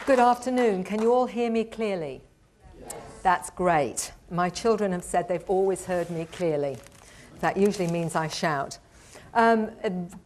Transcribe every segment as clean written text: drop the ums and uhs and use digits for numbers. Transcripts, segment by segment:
Good afternoon. Can you all hear me clearly? Yes. That's great. My children have said they've always heard me clearly. That usually means I shout. A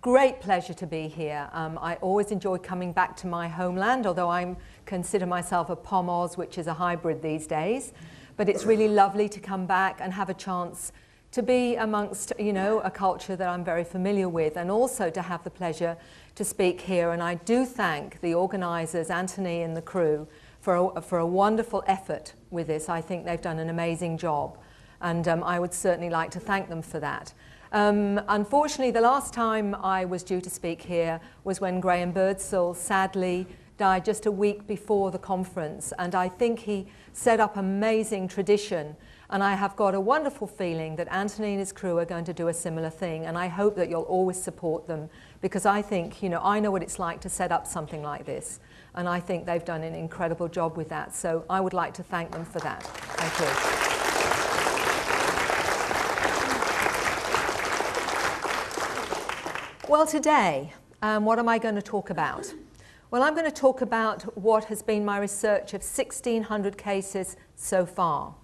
great pleasure to be here. I always enjoy coming back to my homeland, although I consider myself a POM-Oz, which is a hybrid these days. But it's really lovely to come back and have a chance to be amongst, you know, a culture that I'm very familiar with, and also to have the pleasure to speak here. And I do thank the organisers, Anthony and the crew, for a wonderful effort with this. I think they've done an amazing job, and I would certainly like to thank them for that. Unfortunately, the last time I was due to speak here was when Graham Birdsall sadly died just a week before the conference, and I think he set up an amazing tradition. And I have got a wonderful feeling that Anthony and his crew are going to do a similar thing, and I hope that you'll always support them, because I think, you know, I know what it's like to set up something like this, and I think they've done an incredible job with that. So I would like to thank them for that. Thank you. Well, today, what am I going to talk about? Well, I'm going to talk about what has been my research of 1,600 cases so far,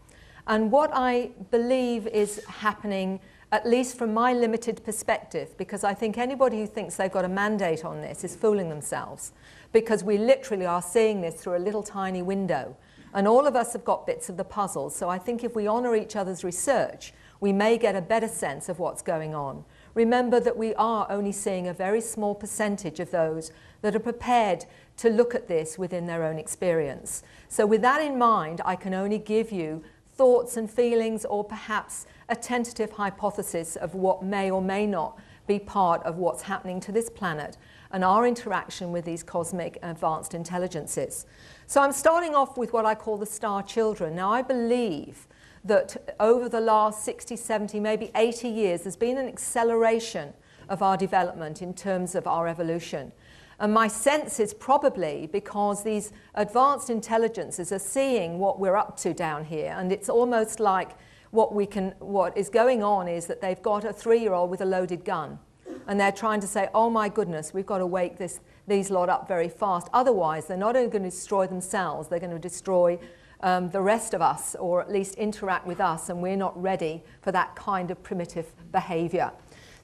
and what I believe is happening, at least from my limited perspective, because I think anybody who thinks they've got a mandate on this is fooling themselves, because we literally are seeing this through a little tiny window, and all of us have got bits of the puzzle. So I think if we honour each other's research, we may get a better sense of what's going on. Remember that we are only seeing a very small percentage of those that are prepared to look at this within their own experience. So with that in mind, I can only give you thoughts and feelings, or perhaps a tentative hypothesis of what may or may not be part of what's happening to this planet and our interaction with these cosmic advanced intelligences. So I'm starting off with what I call the star children. Now, I believe that over the last 60, 70, maybe 80 years, there's been an acceleration of our development in terms of our evolution. And my sense is probably because these advanced intelligences are seeing what we're up to down here, and it's almost like what is going on is that they've got a 3-year-old with a loaded gun, and they're trying to say, oh my goodness, we've got to wake these lot up very fast. Otherwise, they're not only going to destroy themselves, they're going to destroy the rest of us, or at least interact with us, and we're not ready for that kind of primitive behavior.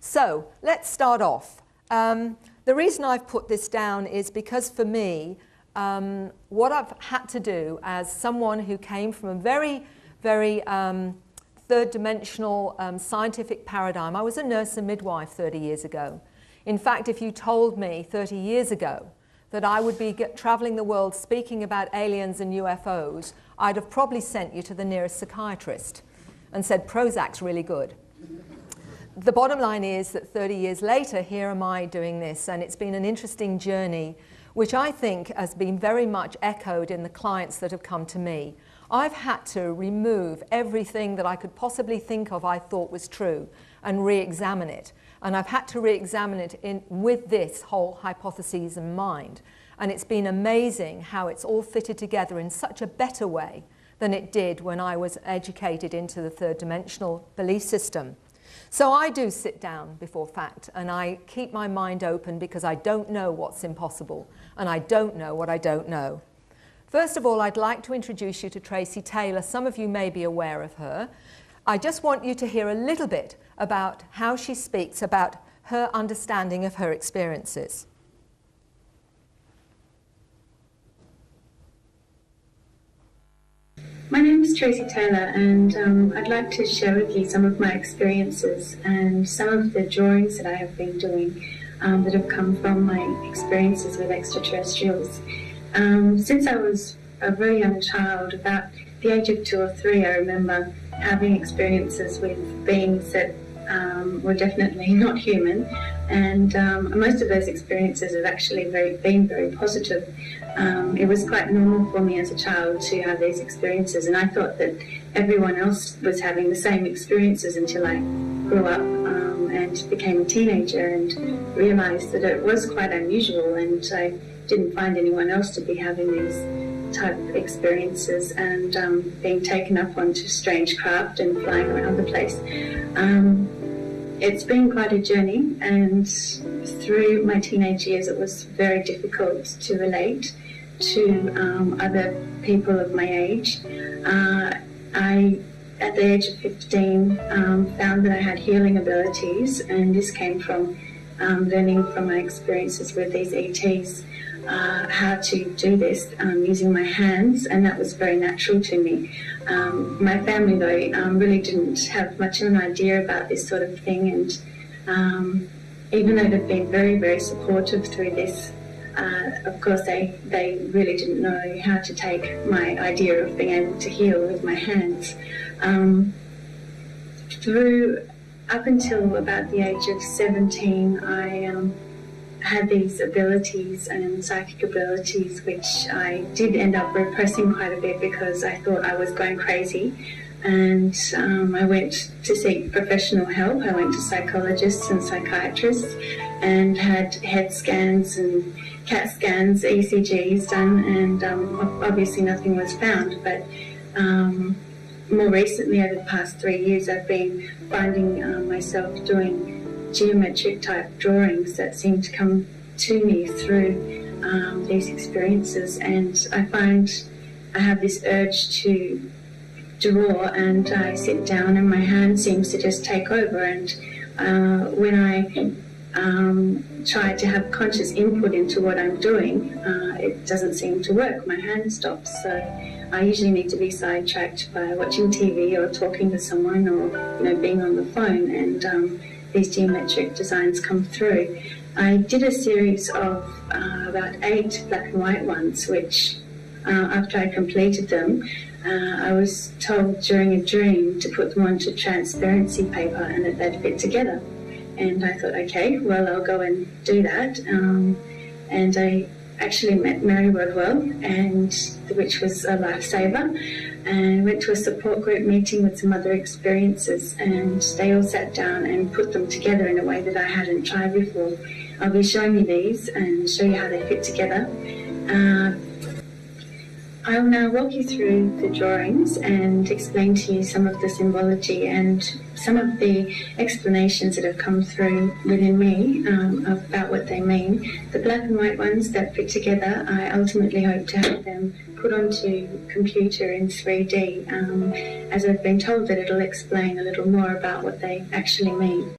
So let's start off. The reason I've put this down is because for me, what I've had to do as someone who came from a very, very third-dimensional scientific paradigm. I was a nurse and midwife 30 years ago. In fact, if you told me 30 years ago that I would be traveling the world speaking about aliens and UFOs, I'd have probably sent you to the nearest psychiatrist and said, Prozac's really good. The bottom line is that 30 years later, here am I doing this, and it's been an interesting journey, which I think has been very much echoed in the clients that have come to me. I've had to remove everything that I could possibly think of I thought was true and re-examine it. And I've had to re-examine it with this whole hypothesis in mind. And it's been amazing how it's all fitted together in such a better way than it did when I was educated into the third-dimensional belief system. So I do sit down before fact, and I keep my mind open, because I don't know what's impossible, and I don't know what I don't know. First of all, I'd like to introduce you to Tracy Taylor. Some of you may be aware of her. I just want you to hear a little bit about how she speaks about her understanding of her experiences. My name is Tracy Taylor, and I'd like to share with you some of my experiences and some of the drawings that I have been doing that have come from my experiences with extraterrestrials. Since I was a very young child, about the age of 2 or 3, I remember having experiences with beings that were definitely not human, and most of those experiences have actually been very positive. It was quite normal for me as a child to have these experiences, and I thought that everyone else was having the same experiences until I grew up and became a teenager and realised that it was quite unusual, and I didn't find anyone else to be having these type of experiences and being taken up onto strange craft and flying around the place. It's been quite a journey, and through my teenage years it was very difficult to relate to other people of my age. I, at the age of 15, found that I had healing abilities, and this came from learning from my experiences with these ETs how to do this using my hands, and that was very natural to me. My family, though, really didn't have much of an idea about this sort of thing, and even though they've been very, very supportive through this, of course they really didn't know how to take my idea of being able to heal with my hands. Up until about the age of 17, I had these abilities and psychic abilities, which I did end up repressing quite a bit because I thought I was going crazy. And I went to seek professional help. I went to psychologists and psychiatrists and had head scans and CAT scans, ECGs done, and obviously nothing was found. But more recently, over the past 3 years, I've been finding myself doing geometric type drawings that seem to come to me through these experiences, and I find I have this urge to draw, and I sit down and my hand seems to just take over, and when I try to have conscious input into what I'm doing, it doesn't seem to work. My hand stops, so I usually need to be sidetracked by watching TV or talking to someone, or being on the phone, and these geometric designs come through. I did a series of about 8 black and white ones, which after I completed them, I was told during a dream to put them onto transparency paper and that they'd fit together. And I thought, okay, well, I'll go and do that. And I actually met Mary Rodwell, which was a lifesaver, and went to a support group meeting with some other experiences, and they all sat down and put them together in a way that I hadn't tried before. I'll be showing you these and show you how they fit together. I'll now walk you through the drawings and explain to you some of the symbology and some of the explanations that have come through within me about what they mean. The black and white ones that fit together, I ultimately hope to have them put onto computer in 3D, as I've been told that it'll explain a little more about what they actually mean.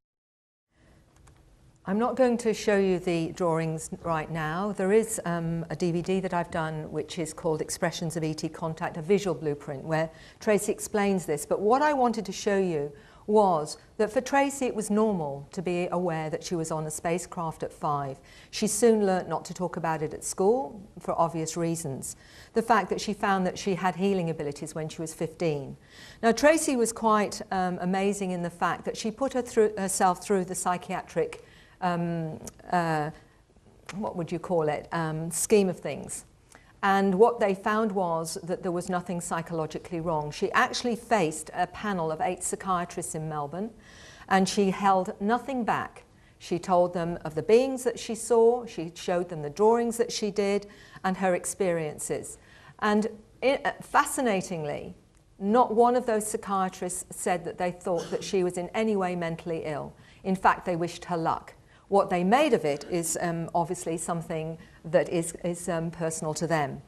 I'm not going to show you the drawings right now. There is a DVD that I've done which is called Expressions of ET Contact, a visual blueprint, where Tracy explains this. But what I wanted to show you was that for Tracy it was normal to be aware that she was on a spacecraft at 5. She soon learnt not to talk about it at school for obvious reasons. The fact that she found that she had healing abilities when she was 15. Now Tracy was quite amazing in the fact that she put herself through the psychiatric what would you call it, scheme of things. And what they found was that there was nothing psychologically wrong. She actually faced a panel of 8 psychiatrists in Melbourne, and she held nothing back. She told them of the beings that she saw, she showed them the drawings that she did, and her experiences. And fascinatingly, not one of those psychiatrists said that they thought that she was in any way mentally ill. In fact, they wished her luck. What they made of it is obviously something that is personal to them.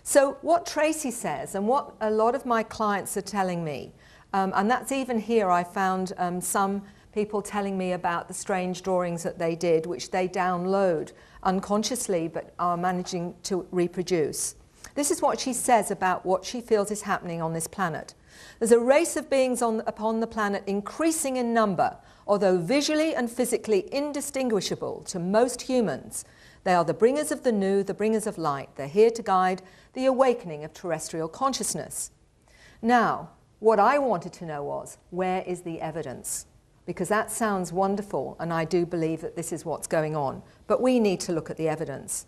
So what Tracy says, and what a lot of my clients are telling me, and that's even here I found some people telling me about the strange drawings that they did, which they download unconsciously but are managing to reproduce. This is what she says about what she feels is happening on this planet. There's a race of beings upon the planet increasing in number, although visually and physically indistinguishable to most humans. They are the bringers of the new, the bringers of light. They're here to guide the awakening of terrestrial consciousness. Now, what I wanted to know was, where is the evidence? Because that sounds wonderful, and I do believe that this is what's going on. But we need to look at the evidence.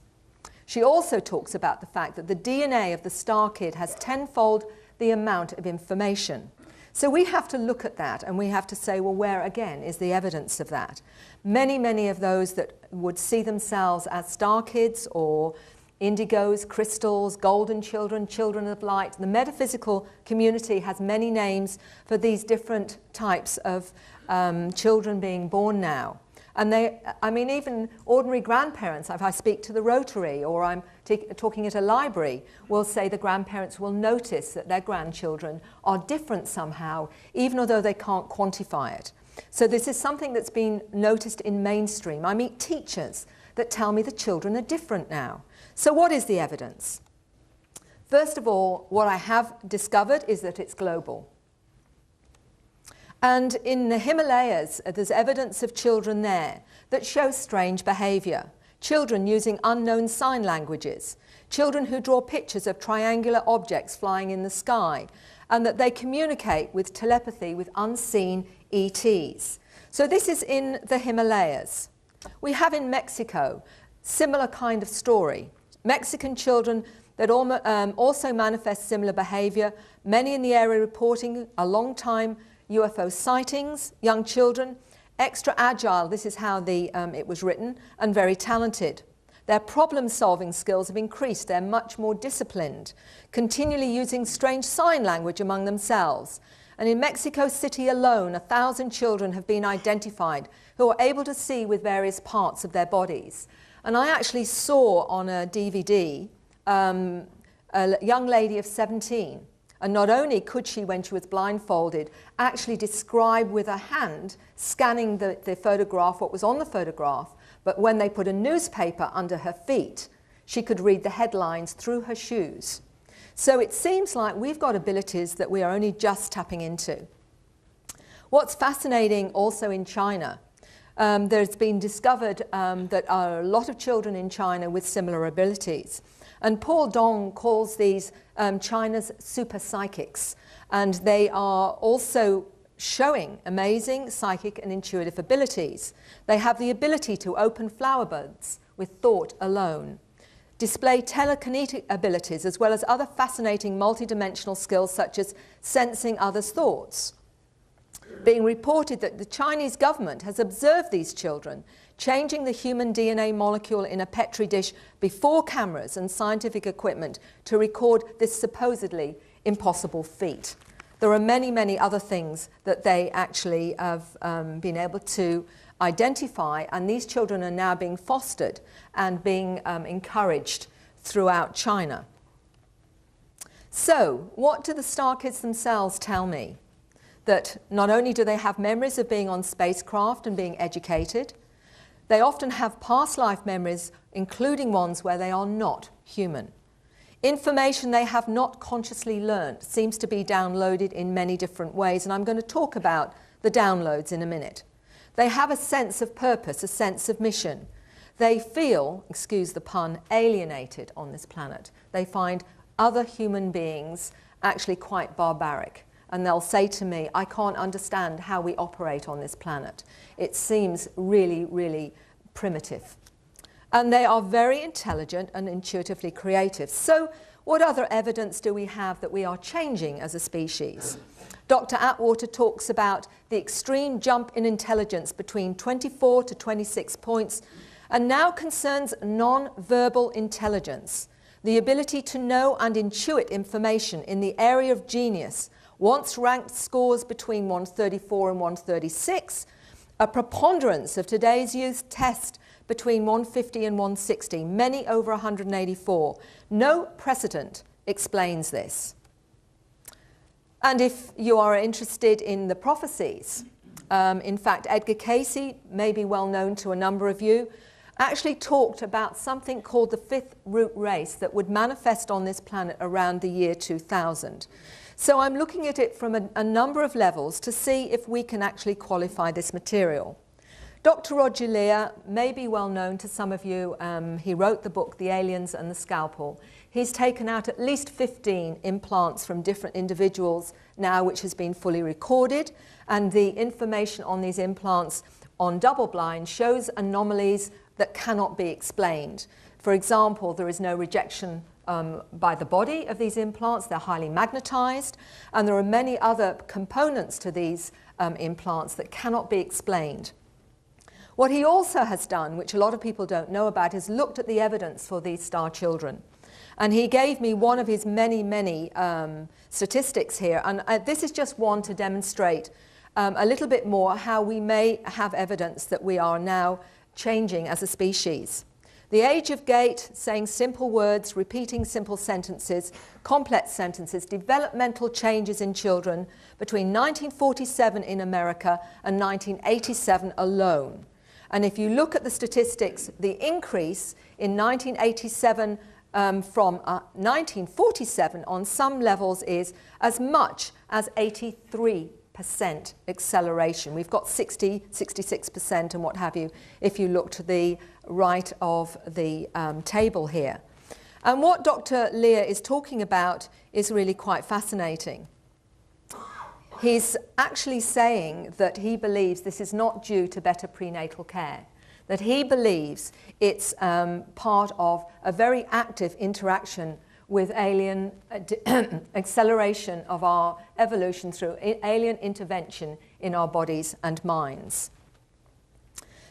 She also talks about the fact that the DNA of the star kid has tenfold the amount of information. So we have to look at that, and we have to say, well, where again is the evidence of that? Many of those that would see themselves as star kids or indigos, crystals, golden children, children of light. The metaphysical community has many names for these different types of children being born now. And I mean, even ordinary grandparents, if I speak to the Rotary or I'm talking at a library, will say the grandparents will notice that their grandchildren are different somehow, even although they can't quantify it. So this is something that's been noticed in mainstream. I meet teachers that tell me the children are different now. So what is the evidence? First of all, what I have discovered is that it's global. And in the Himalayas, there's evidence of children there that show strange behavior. Children using unknown sign languages. Children who draw pictures of triangular objects flying in the sky, and that they communicate with telepathy with unseen ETs. So this is in the Himalayas. We have in Mexico, similar kind of story. Mexican children that also manifest similar behavior. Many in the area reporting a long time UFO sightings, young children, extra agile, this is how it was written, and very talented. Their problem-solving skills have increased. They're much more disciplined, continually using strange sign language among themselves. And in Mexico City alone, 1,000 children have been identified who are able to see with various parts of their bodies. And I actually saw on a DVD a young lady of 17. And not only could she, when she was blindfolded, actually describe with her hand, scanning the photograph, what was on the photograph, but when they put a newspaper under her feet, she could read the headlines through her shoes. So it seems like we've got abilities that we are only just tapping into. What's fascinating also in China, there's been discovered that there are a lot of children in China with similar abilities. And Paul Dong calls these China's super psychics. And they are also showing amazing psychic and intuitive abilities. They have the ability to open flower buds with thought alone, display telekinetic abilities, as well as other fascinating multidimensional skills such as sensing others' thoughts. Being reported that the Chinese government has observed these children changing the human DNA molecule in a petri dish before cameras and scientific equipment to record this supposedly impossible feat. There are many, many other things that they actually have been able to identify, and these children are now being fostered and being encouraged throughout China. So, what do the star kids themselves tell me? That not only do they have memories of being on spacecraft and being educated, they often have past life memories, including ones where they are not human. Information they have not consciously learned seems to be downloaded in many different ways, and I'm going to talk about the downloads in a minute. They have a sense of purpose, a sense of mission. They feel, excuse the pun, alienated on this planet. They find other human beings actually quite barbaric. And they'll say to me, I can't understand how we operate on this planet. It seems really, really primitive. And they are very intelligent and intuitively creative. So what other evidence do we have that we are changing as a species? Dr. Atwater talks about the extreme jump in intelligence between 24 to 26 points, and now concerns non-verbal intelligence, the ability to know and intuit information in the area of genius, once ranked scores between 134 and 136, a preponderance of today's youth test between 150 and 160, many over 184. No precedent explains this. And if you are interested in the prophecies, in fact, Edgar Cayce, may be well known to a number of you, actually talked about something called the fifth root race that would manifest on this planet around the year 2000. So I'm looking at it from a number of levels to see if we can actually qualify this material. Dr. Roger Lear may be well known to some of you. He wrote the book, The Aliens and the Scalpel. He's taken out at least 15 implants from different individuals now, which has been fully recorded. And the information on these implants on double blind shows anomalies that cannot be explained. For example, there is no rejection by the body of these implants. They're highly magnetized, and there are many other components to these implants that cannot be explained. What he also has done, which a lot of people don't know about, is looked at the evidence for these star children. And he gave me one of his many, many statistics here, and this is just one to demonstrate a little bit more how we may have evidence that we are now changing as a species. The age of gait, saying simple words, repeating simple sentences, complex sentences, developmental changes in children between 1947 in America and 1987 alone. And if you look at the statistics, the increase in 1987 from 1947 on some levels is as much as 83% acceleration. We've got 60, 66% and what have you if you look to the right of the table here. And what Dr. Lear is talking about is really quite fascinating. He's actually saying that he believes this is not due to better prenatal care, that he believes it's part of a very active interaction with alien acceleration of our evolution through alien intervention in our bodies and minds.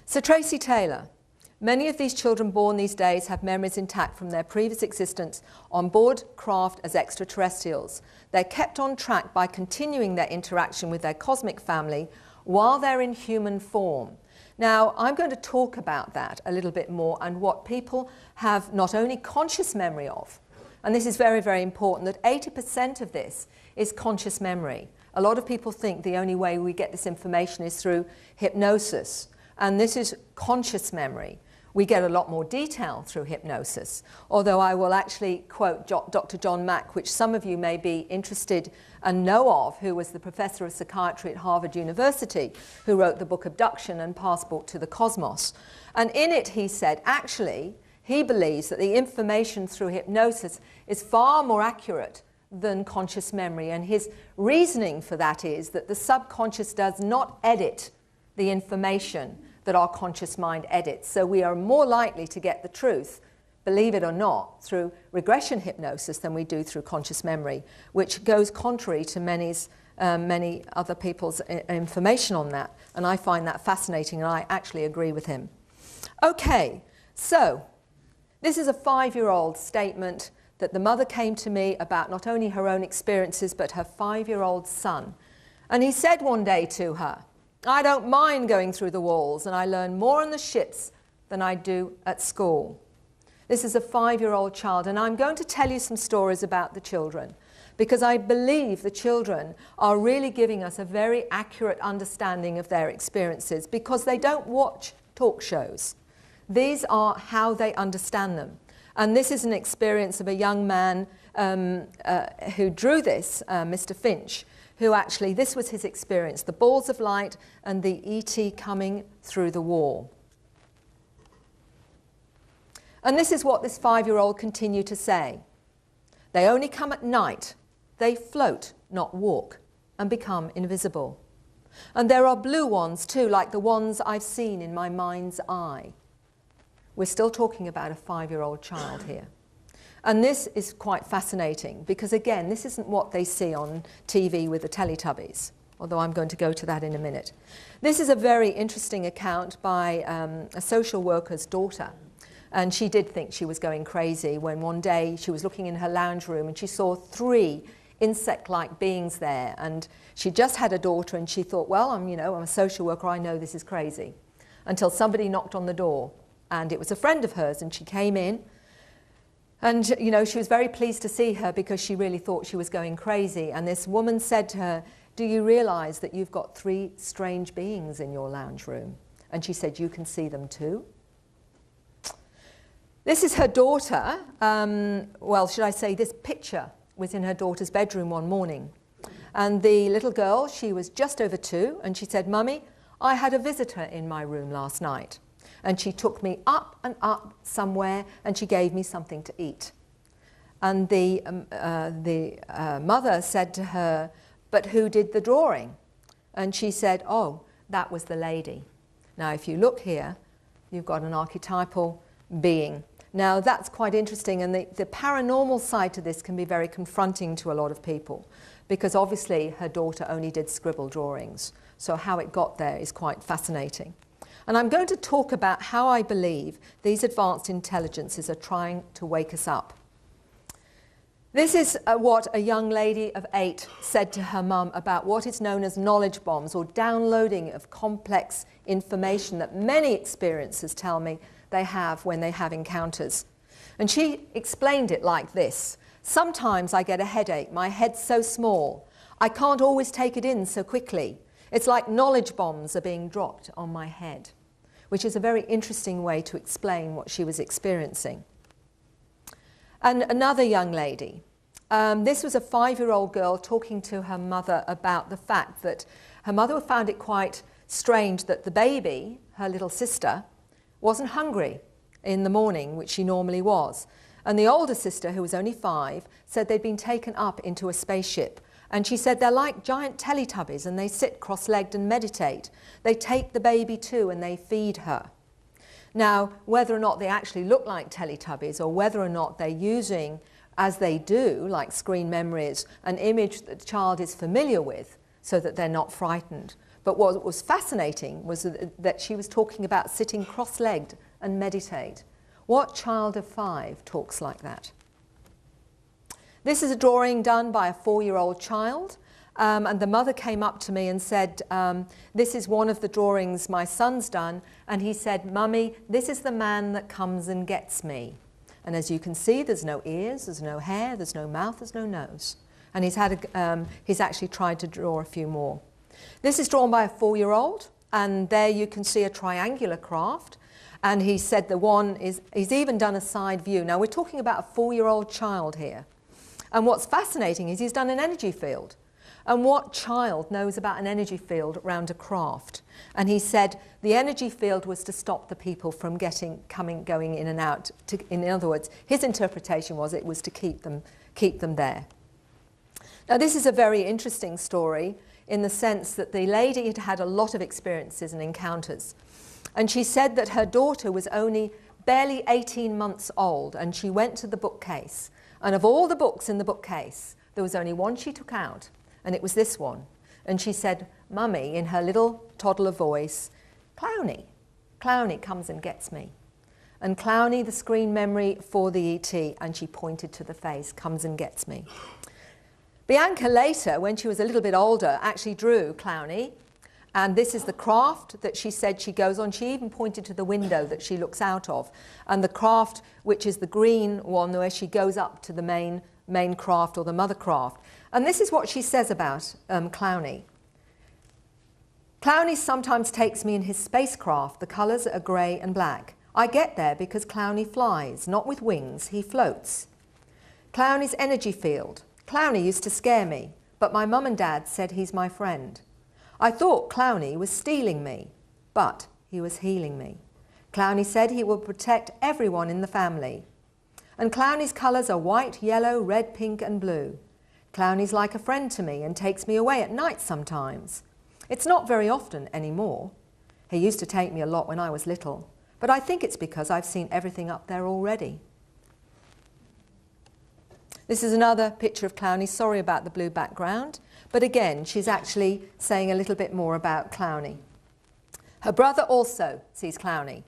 So Tracy Taylor, many of these children born these days have memories intact from their previous existence on board craft as extraterrestrials. They're kept on track by continuing their interaction with their cosmic family while they're in human form. Now, I'm going to talk about that a little bit more and what people have not only conscious memory of, and this is very, very important, that 80% of this is conscious memory. A lot of people think the only way we get this information is through hypnosis, and this is conscious memory. We get a lot more detail through hypnosis, although I will actually quote Dr. John Mack, which some of you may be interested and know of, who was the professor of psychiatry at Harvard University, who wrote the book Abduction and Passport to the Cosmos. And in it he said, actually, he believes that the information through hypnosis is far more accurate than conscious memory. And his reasoning for that is that the subconscious does not edit the information that our conscious mind edits. So we are more likely to get the truth, believe it or not, through regression hypnosis than we do through conscious memory, which goes contrary to many other people's information on that. And I find that fascinating, and I actually agree with him. Okay, so this is a 5-year-old statement that the mother came to me about not only her own experiences, but her 5-year-old son. And he said one day to her, "I don't mind going through the walls, and I learn more on the ships than I do at school." This is a 5-year-old child, and I'm going to tell you some stories about the children, because I believe the children are really giving us a very accurate understanding of their experiences, because they don't watch talk shows. These are how they understand them. And this is an experience of a young man who drew this, Mr. Finch, who actually, this was his experience, the balls of light and the ET coming through the wall. And this is what this 5-year-old continued to say. They only come at night. They float, not walk, and become invisible. And there are blue ones too, like the ones I've seen in my mind's eye. We're still talking about a 5-year-old child here. And this is quite fascinating because, again, this isn't what they see on TV with the Teletubbies, although I'm going to go to that in a minute. This is a very interesting account by a social worker's daughter. And she did think she was going crazy when one day she was looking in her lounge room and she saw 3 insect-like beings there. And she just had a daughter and she thought, well, I'm a social worker, I know this is crazy. Until somebody knocked on the door. And it was a friend of hers, and she came in. And, she was very pleased to see her because she really thought she was going crazy. And this woman said to her, "Do you realize that you've got 3 strange beings in your lounge room?" And she said, "You can see them too?" This is her daughter. Well, should I say this picture was in her daughter's bedroom one morning. And the little girl, she was just over 2, and she said, "Mummy, I had a visitor in my room last night. And she took me up and up somewhere, and she gave me something to eat." And the mother said to her, "But who did the drawing?" And she said, "Oh, that was the lady." Now, if you look here, you've got an archetypal being. Now, that's quite interesting, and the paranormal side to this can be very confronting to a lot of people, because obviously her daughter only did scribble drawings. So how it got there is quite fascinating. And I'm going to talk about how I believe these advanced intelligences are trying to wake us up. This is what a young lady of 8 said to her mum about what is known as knowledge bombs, or downloading of complex information that many experiencers tell me they have when they have encounters. And she explained it like this: sometimes I get a headache, my head's so small, I can't always take it in so quickly. It's like knowledge bombs are being dropped on my head, which is a very interesting way to explain what she was experiencing. And another young lady, this was a 5-year-old girl talking to her mother about the fact that her mother found it quite strange that the baby, her little sister, wasn't hungry in the morning, which she normally was. And the older sister, who was only 5, said they'd been taken up into a spaceship. And she said they're like giant Teletubbies and they sit cross-legged and meditate. They take the baby too and they feed her. Now, whether or not they actually look like Teletubbies, or whether or not they're using, as they do, like screen memories, an image that the child is familiar with so that they're not frightened. But what was fascinating was that she was talking about sitting cross-legged and meditate. What child of 5 talks like that? This is a drawing done by a 4-year-old child. And the mother came up to me and said, this is one of the drawings my son's done. And he said, "Mummy, this is the man that comes and gets me." And as you can see, there's no ears, there's no hair, there's no mouth, there's no nose. And he's actually tried to draw a few more. This is drawn by a 4-year-old. And there you can see a triangular craft. And he said he's even done a side view. Now we're talking about a 4-year-old child here. And what's fascinating is he's done an energy field. And what child knows about an energy field around a craft? And he said the energy field was to stop the people from going in and out. In other words, his interpretation was it was to keep them there. Now this is a very interesting story in the sense that the lady had had a lot of experiences and encounters. And she said that her daughter was only barely 18 months old, and she went to the bookcase. And of all the books in the bookcase, there was only one she took out. And it was this one. And she said, "Mummy," in her little toddler voice, "Clowny, Clowny comes and gets me." And Clowny, the screen memory for the ET, and she pointed to the face, "comes and gets me." Bianca later, when she was a little bit older, actually drew Clowny. And this is the craft that she said she goes on. She even pointed to the window that she looks out of. And the craft, which is the green one, where she goes up to the main craft, or the mother craft. And this is what she says about Clowny. "Clowny sometimes takes me in his spacecraft. The colours are grey and black. I get there because Clowny flies, not with wings, he floats. Clowny's energy field. Clowny used to scare me, but my mum and dad said he's my friend. I thought Clowny was stealing me, but he was healing me. Clowny said he will protect everyone in the family. And Clowny's colours are white, yellow, red, pink and blue. Clowny's like a friend to me and takes me away at night sometimes. It's not very often anymore. He used to take me a lot when I was little, but I think it's because I've seen everything up there already." This is another picture of Clowny. Sorry about the blue background, but again, she's actually saying a little bit more about Clowny. Her brother also sees Clowny,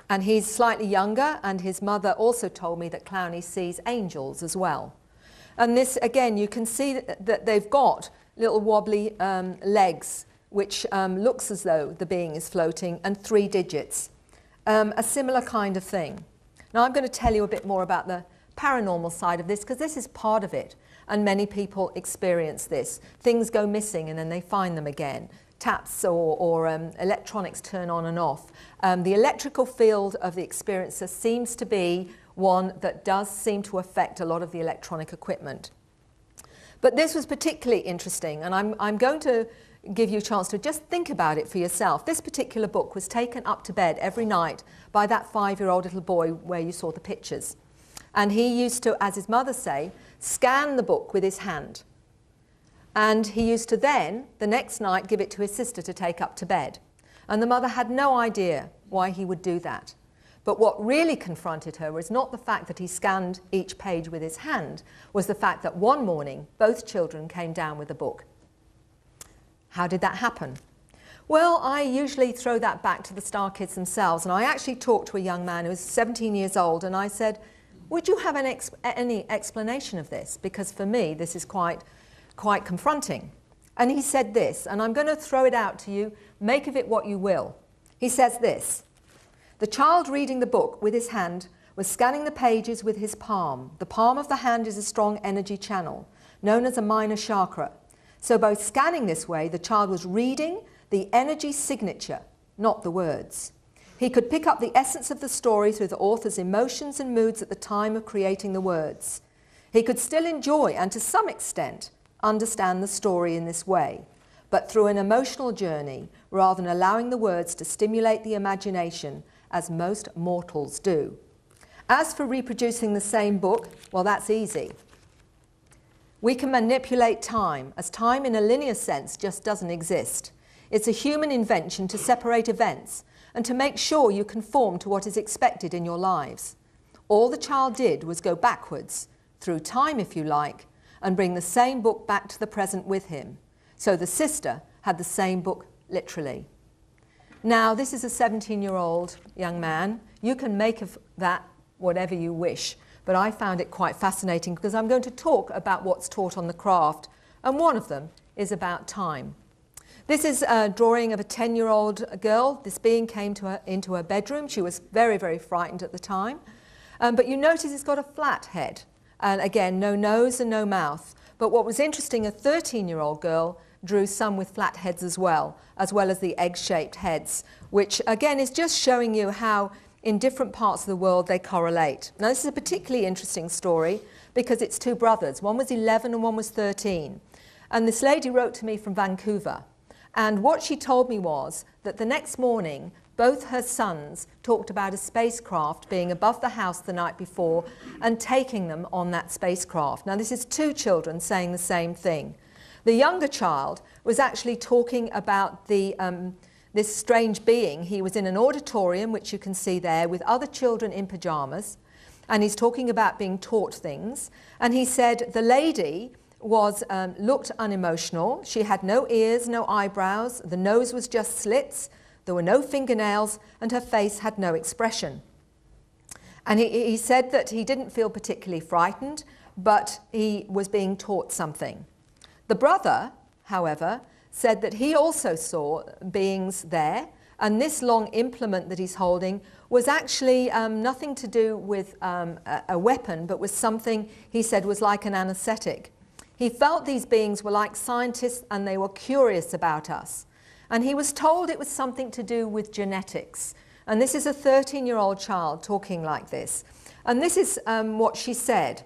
and he's slightly younger, and his mother also told me that Clowny sees angels as well. And this, again, you can see that they've got little wobbly legs, which looks as though the being is floating, and 3 digits. A similar kind of thing. Now I'm going to tell you a bit more about the paranormal side of this, because this is part of it, and many people experience this. Things go missing and then they find them again. Taps or electronics turn on and off. The electrical field of the experiencer seems to be one that does seem to affect a lot of the electronic equipment. But this was particularly interesting, and I'm going to give you a chance to just think about it for yourself. This particular book was taken up to bed every night by that 5-year-old little boy where you saw the pictures. And he used to, as his mother say, scan the book with his hand. And he used to then, the next night, give it to his sister to take up to bed. And the mother had no idea why he would do that. But what really confronted her was not the fact that he scanned each page with his hand, was the fact that one morning both children came down with a book. How did that happen? Well, I usually throw that back to the Star Kids themselves, and I actually talked to a young man who was 17 years old, and I said, Would you have any explanation of this? Because for me, this is quite confronting. And he said this, and I'm going to throw it out to you. Make of it what you will. He says this: the child reading the book with his hand was scanning the pages with his palm. The palm of the hand is a strong energy channel, known as a minor chakra. So by scanning this way, the child was reading the energy signature, not the words. He could pick up the essence of the story through the author's emotions and moods at the time of creating the words. He could still enjoy and to some extent understand the story in this way, but through an emotional journey rather than allowing the words to stimulate the imagination as most mortals do. As for reproducing the same book, well, that's easy. We can manipulate time, as time in a linear sense just doesn't exist. It's a human invention to separate events and to make sure you conform to what is expected in your lives. All the child did was go backwards, through time if you like, and bring the same book back to the present with him. So the sister had the same book literally. Now, this is a 17-year-old young man. You can make of that whatever you wish, but I found it quite fascinating because I'm going to talk about what's taught on the craft, and one of them is about time. This is a drawing of a 10-year-old girl. This being came into her bedroom. She was very, very frightened at the time. But you notice it's got a flat head. And again, no nose and no mouth. But what was interesting, a 13-year-old girl drew some with flat heads as well as the egg-shaped heads, which again is just showing you how in different parts of the world they correlate. Now, this is a particularly interesting story because it's two brothers. One was 11 and one was 13. And this lady wrote to me from Vancouver. And what she told me was that the next morning, both her sons talked about a spacecraft being above the house the night before and taking them on that spacecraft. Now, this is two children saying the same thing. The younger child was actually talking about this strange being. He was in an auditorium, which you can see there, with other children in pajamas, and he's talking about being taught things. And he said the lady looked unemotional. She had no ears, no eyebrows. The nose was just slits. There were no fingernails, and her face had no expression. And he said that he didn't feel particularly frightened, but he was being taught something. The brother, however, said that he also saw beings there, and this long implement that he's holding was actually nothing to do with a weapon, but was something he said was like an anesthetic. He felt these beings were like scientists and they were curious about us. And he was told it was something to do with genetics. And this is a 13-year-old child talking like this. And this is what she said.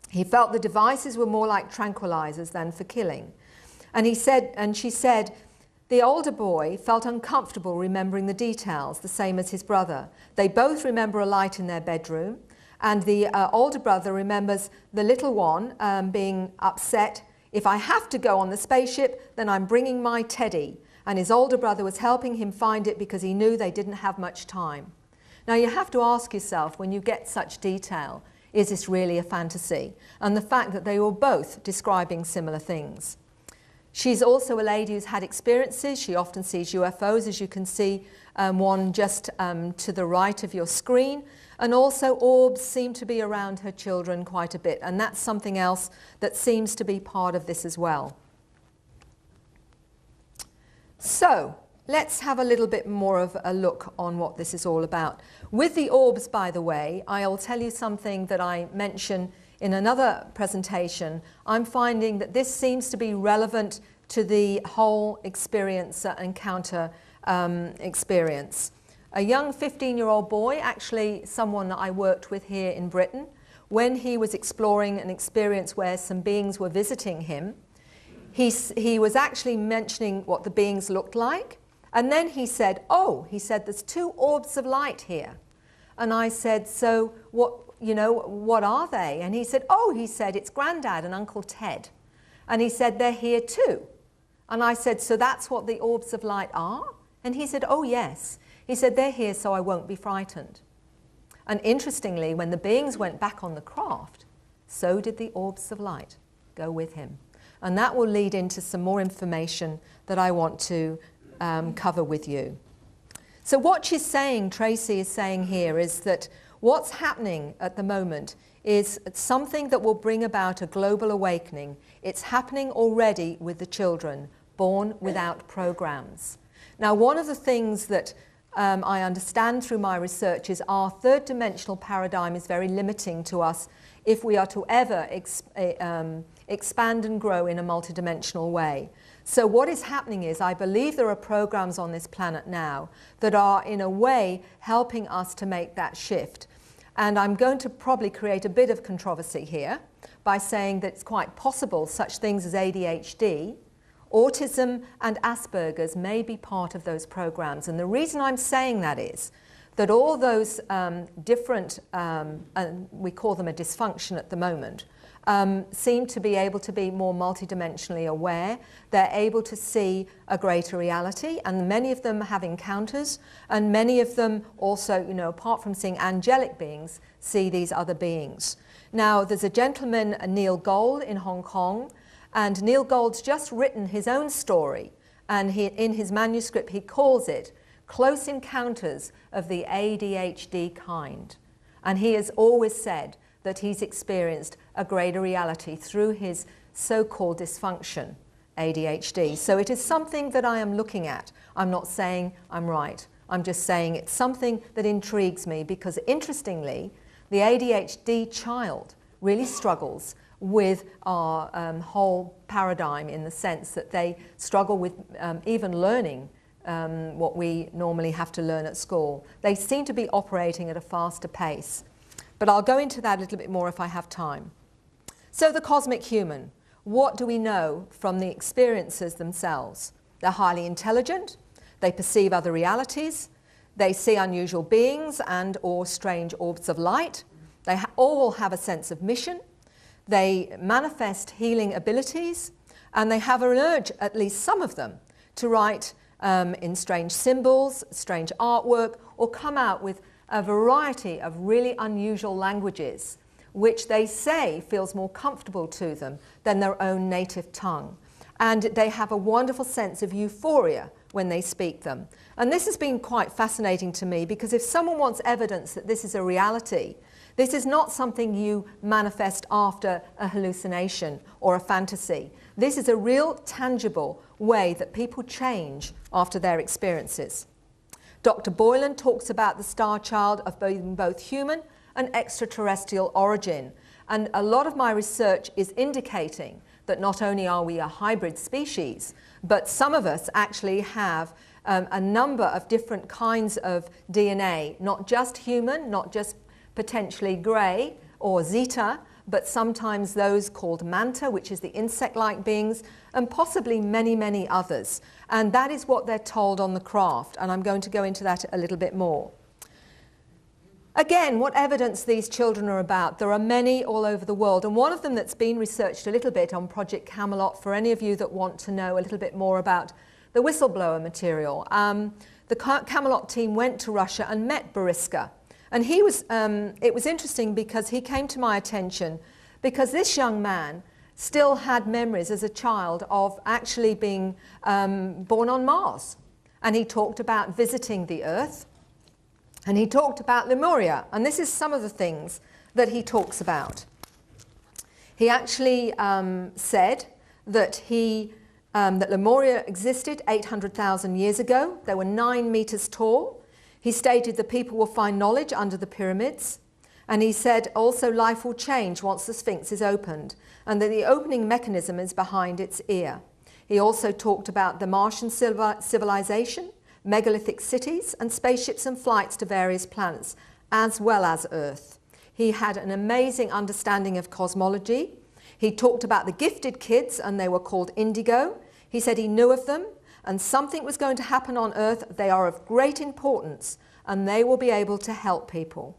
He felt the devices were more like tranquilizers than for killing. And she said, the older boy felt uncomfortable remembering the details, the same as his brother. They both remember a light in their bedroom. And the older brother remembers the little one being upset. If I have to go on the spaceship, then I'm bringing my teddy. And his older brother was helping him find it because he knew they didn't have much time. Now you have to ask yourself, when you get such detail, is this really a fantasy? And the fact that they were both describing similar things. She's also a lady who's had experiences. She often sees UFOs, as you can see one just to the right of your screen. And also orbs seem to be around her children quite a bit. And that's something else that seems to be part of this as well. So let's have a little bit more of a look on what this is all about. With the orbs, by the way, I'll tell you something that I mentioned in another presentation. I'm finding that this seems to be relevant to the whole experiencer encounter experience. A young 15-year-old boy, actually someone that I worked with here in Britain, when he was exploring an experience where some beings were visiting him, he was actually mentioning what the beings looked like. And then he said, there's two orbs of light here. And I said, so what are they? And he said, it's Grandad and Uncle Ted. And he said, they're here too. And I said, so that's what the orbs of light are? And he said, oh yes. He said, they're here so I won't be frightened. And interestingly, when the beings went back on the craft, so did the orbs of light go with him. And that will lead into some more information that I want to cover with you. So what she's saying, Tracy is saying here, is that What's happening at the moment is something that will bring about a global awakening. It's happening already with the children born without programs. Now, one of the things that I understand through my research is our third dimensional paradigm is very limiting to us if we are to ever expand and grow in a multidimensional way. So what is happening is, I believe there are programs on this planet now that are in a way helping us to make that shift. And I'm going to probably create a bit of controversy here by saying that it's quite possible such things as ADHD, autism and Asperger's may be part of those programs. And the reason I'm saying that is that all those different, and we call them a dysfunction at the moment, seem to be able to be more multidimensionally aware. They're able to see a greater reality, and many of them have encounters, and many of them also, you know, apart from seeing angelic beings, see these other beings. Now, there's a gentleman, Neil Gold, in Hong Kong, and Neil Gold's just written his own story, and in his manuscript he calls it Close Encounters of the ADHD Kind. And he has always said that he's experienced a greater reality through his so-called dysfunction, ADHD. So it is something that I am looking at. I'm not saying I'm right. I'm just saying it's something that intrigues me because, interestingly, the ADHD child really struggles with our whole paradigm, in the sense that they struggle with even learning what we normally have to learn at school. They seem to be operating at a faster pace. But I'll go into that a little bit more if I have time. So the cosmic human, what do we know from the experiences themselves? They're highly intelligent, they perceive other realities, they see unusual beings and or strange orbs of light, they all have a sense of mission, they manifest healing abilities, and they have an urge, at least some of them, to write in strange symbols, strange artwork, or come out with a variety of really unusual languages, which they say feels more comfortable to them than their own native tongue. And they have a wonderful sense of euphoria when they speak them. And this has been quite fascinating to me, because if someone wants evidence that this is a reality, this is not something you manifest after a hallucination or a fantasy. This is a real, tangible way that people change after their experiences. Dr. Boylan talks about the star child of both human and extraterrestrial origin. And a lot of my research is indicating that not only are we a hybrid species, but some of us actually have a number of different kinds of DNA, not just human, not just potentially grey or zeta, but sometimes those called manta, which is the insect-like beings, and possibly many, many others. And that is what they're told on the craft, and I'm going to go into that a little bit more. Again, what evidence these children are about. There are many all over the world, and one of them that's been researched a little bit on Project Camelot, for any of you that want to know a little bit more about the whistleblower material. The Camelot team went to Russia and met Boriska. And he was, it was interesting because he came to my attention because this young man still had memories as a child of actually being born on Mars. And he talked about visiting the Earth. And he talked about Lemuria. And this is some of the things that he talks about. He actually said that, that Lemuria existed 800,000 years ago. They were 9 meters tall. He stated that people will find knowledge under the pyramids. And he said also life will change once the Sphinx is opened, and that the opening mechanism is behind its ear. He also talked about the Martian civilization, megalithic cities, and spaceships and flights to various planets, as well as Earth. He had an amazing understanding of cosmology. He talked about the gifted kids, and they were called indigo. He said he knew of them, and something was going to happen on Earth. They are of great importance, and they will be able to help people.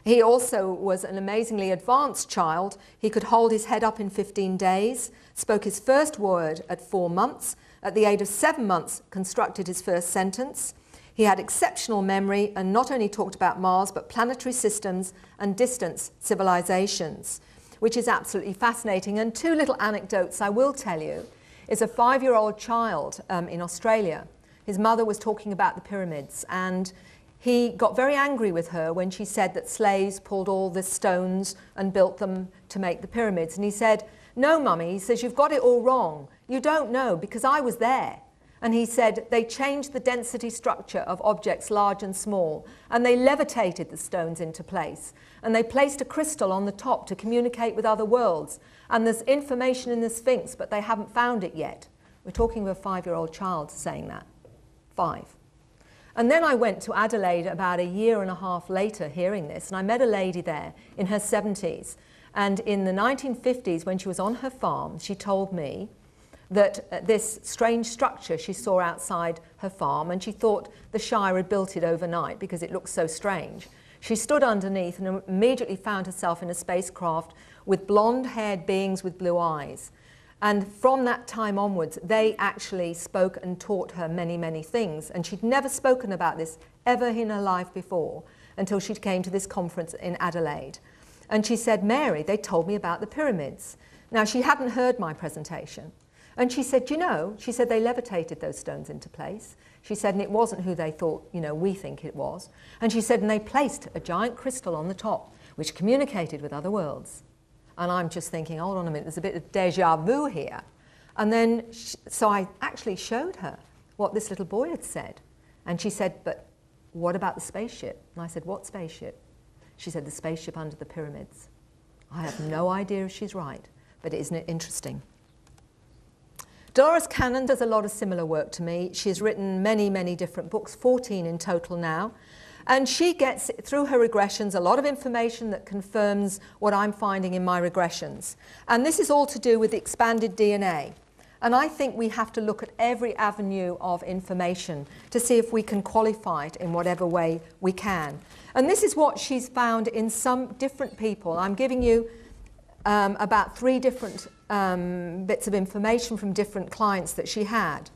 He also was an amazingly advanced child. He could hold his head up in 15 days, spoke his first word at 4 months. At the age of 7 months, constructed his first sentence. He had exceptional memory and not only talked about Mars, but planetary systems and distant civilizations, which is absolutely fascinating. And 2 little anecdotes I will tell you. Is a 5-year-old child in Australia. His mother was talking about the pyramids, and he got very angry with her when she said that slaves pulled all the stones and built them to make the pyramids. And he said, "No, Mummy," he says, "you've got it all wrong. You don't know, because I was there." And he said they changed the density structure of objects large and small, and they levitated the stones into place. And they placed a crystal on the top to communicate with other worlds. And there's information in the Sphinx, but they haven't found it yet. We're talking of a 5-year-old child saying that. 5. And then I went to Adelaide about a year and a half later hearing this, and I met a lady there in her 70s. And in the 1950s, when she was on her farm, she told me that this strange structure she saw outside her farm, and she thought the Shire had built it overnight because it looked so strange. She stood underneath and immediately found herself in a spacecraft with blonde-haired beings with blue eyes. And from that time onwards, they actually spoke and taught her many, many things. And she'd never spoken about this ever in her life before until she came to this conference in Adelaide. And she said, "Mary, they told me about the pyramids." Now, she hadn't heard my presentation. And she said, "You know," she said, "they levitated those stones into place." She said, "And it wasn't who they thought, we think it was." And she said, "And they placed a giant crystal on the top, which communicated with other worlds." And I'm just thinking, hold on a minute, there's a bit of deja vu here. And then, so I actually showed her what this little boy had said. And she said, "But what about the spaceship?" And I said, "What spaceship?" She said, "The spaceship under the pyramids." I have no idea if she's right, but isn't it interesting? Dolores Cannon does a lot of similar work to me. She's written many, many different books, 14 in total now. And she gets, through her regressions, a lot of information that confirms what I'm finding in my regressions. And this is all to do with the expanded DNA. And I think we have to look at every avenue of information to see if we can qualify it in whatever way we can. And this is what she's found in some different people. I'm giving you about 3 different bits of information from different clients that she had.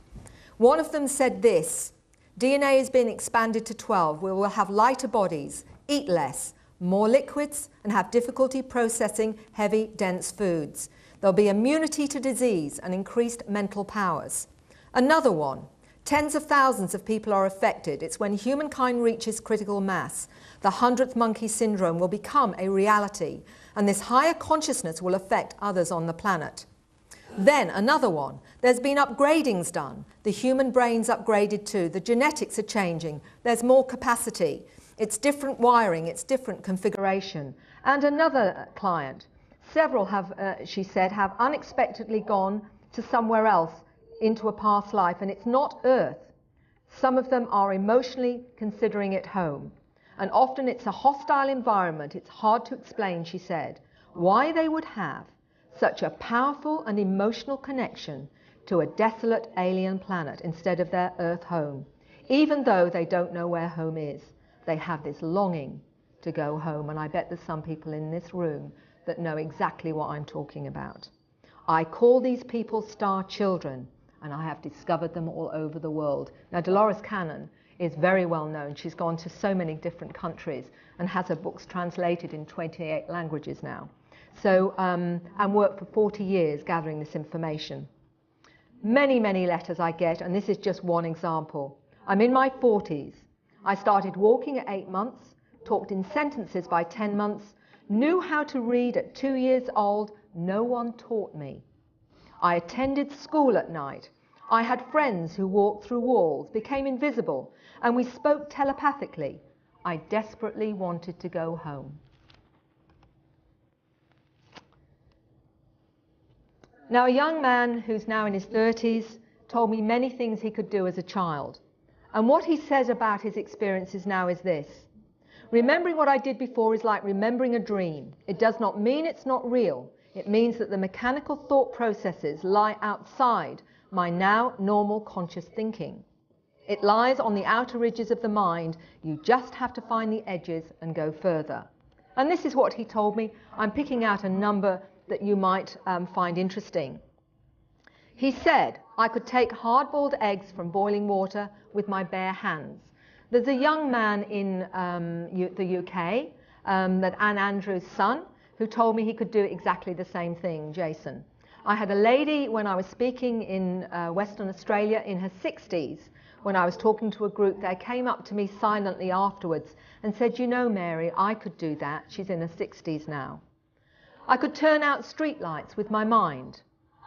One of them said this: "DNA has been expanded to 12. We will have lighter bodies, eat less, more liquids, and have difficulty processing heavy, dense foods. There'll be immunity to disease and increased mental powers." Another one: "Tens of thousands of people are affected. It's when humankind reaches critical mass. The 100th monkey syndrome will become a reality, and this higher consciousness will affect others on the planet." Then another one: "There's been upgradings done. The human brain's upgraded too. The genetics are changing. There's more capacity. It's different wiring. It's different configuration." And another client: "Several have," she said, "have unexpectedly gone to somewhere else into a past life, and it's not Earth. Some of them are emotionally considering it home. And often it's a hostile environment. It's hard to explain," she said, "why they would have such a powerful and emotional connection to a desolate alien planet instead of their Earth home. Even though they don't know where home is, they have this longing to go home." And I bet there's some people in this room that know exactly what I'm talking about. I call these people star children, and I have discovered them all over the world. Now, Dolores Cannon is very well known. She's gone to so many different countries and has her books translated in 28 languages now. So, and worked for 40 years gathering this information. Many, many letters I get, and this is just one example. "I'm in my 40s. I started walking at 8 months, talked in sentences by 10 months, knew how to read at 2 years old. No one taught me. I attended school at night. I had friends who walked through walls, became invisible, and we spoke telepathically. I desperately wanted to go home." Now, a young man who's now in his 30s told me many things he could do as a child. And what he says about his experiences now is this: "Remembering what I did before is like remembering a dream. It does not mean it's not real. It means that the mechanical thought processes lie outside my now normal conscious thinking. It lies on the outer ridges of the mind. You just have to find the edges and go further." And this is what he told me. I'm picking out a number that you might find interesting. He said, "I could take hard-boiled eggs from boiling water with my bare hands." There's a young man in the UK, that Anne Andrews' son, who told me he could do exactly the same thing, Jason. I had a lady when I was speaking in Western Australia in her 60s when I was talking to a group, they came up to me silently afterwards and said, you know, Mary, I could do that. She's in her 60s now. I could turn out streetlights with my mind.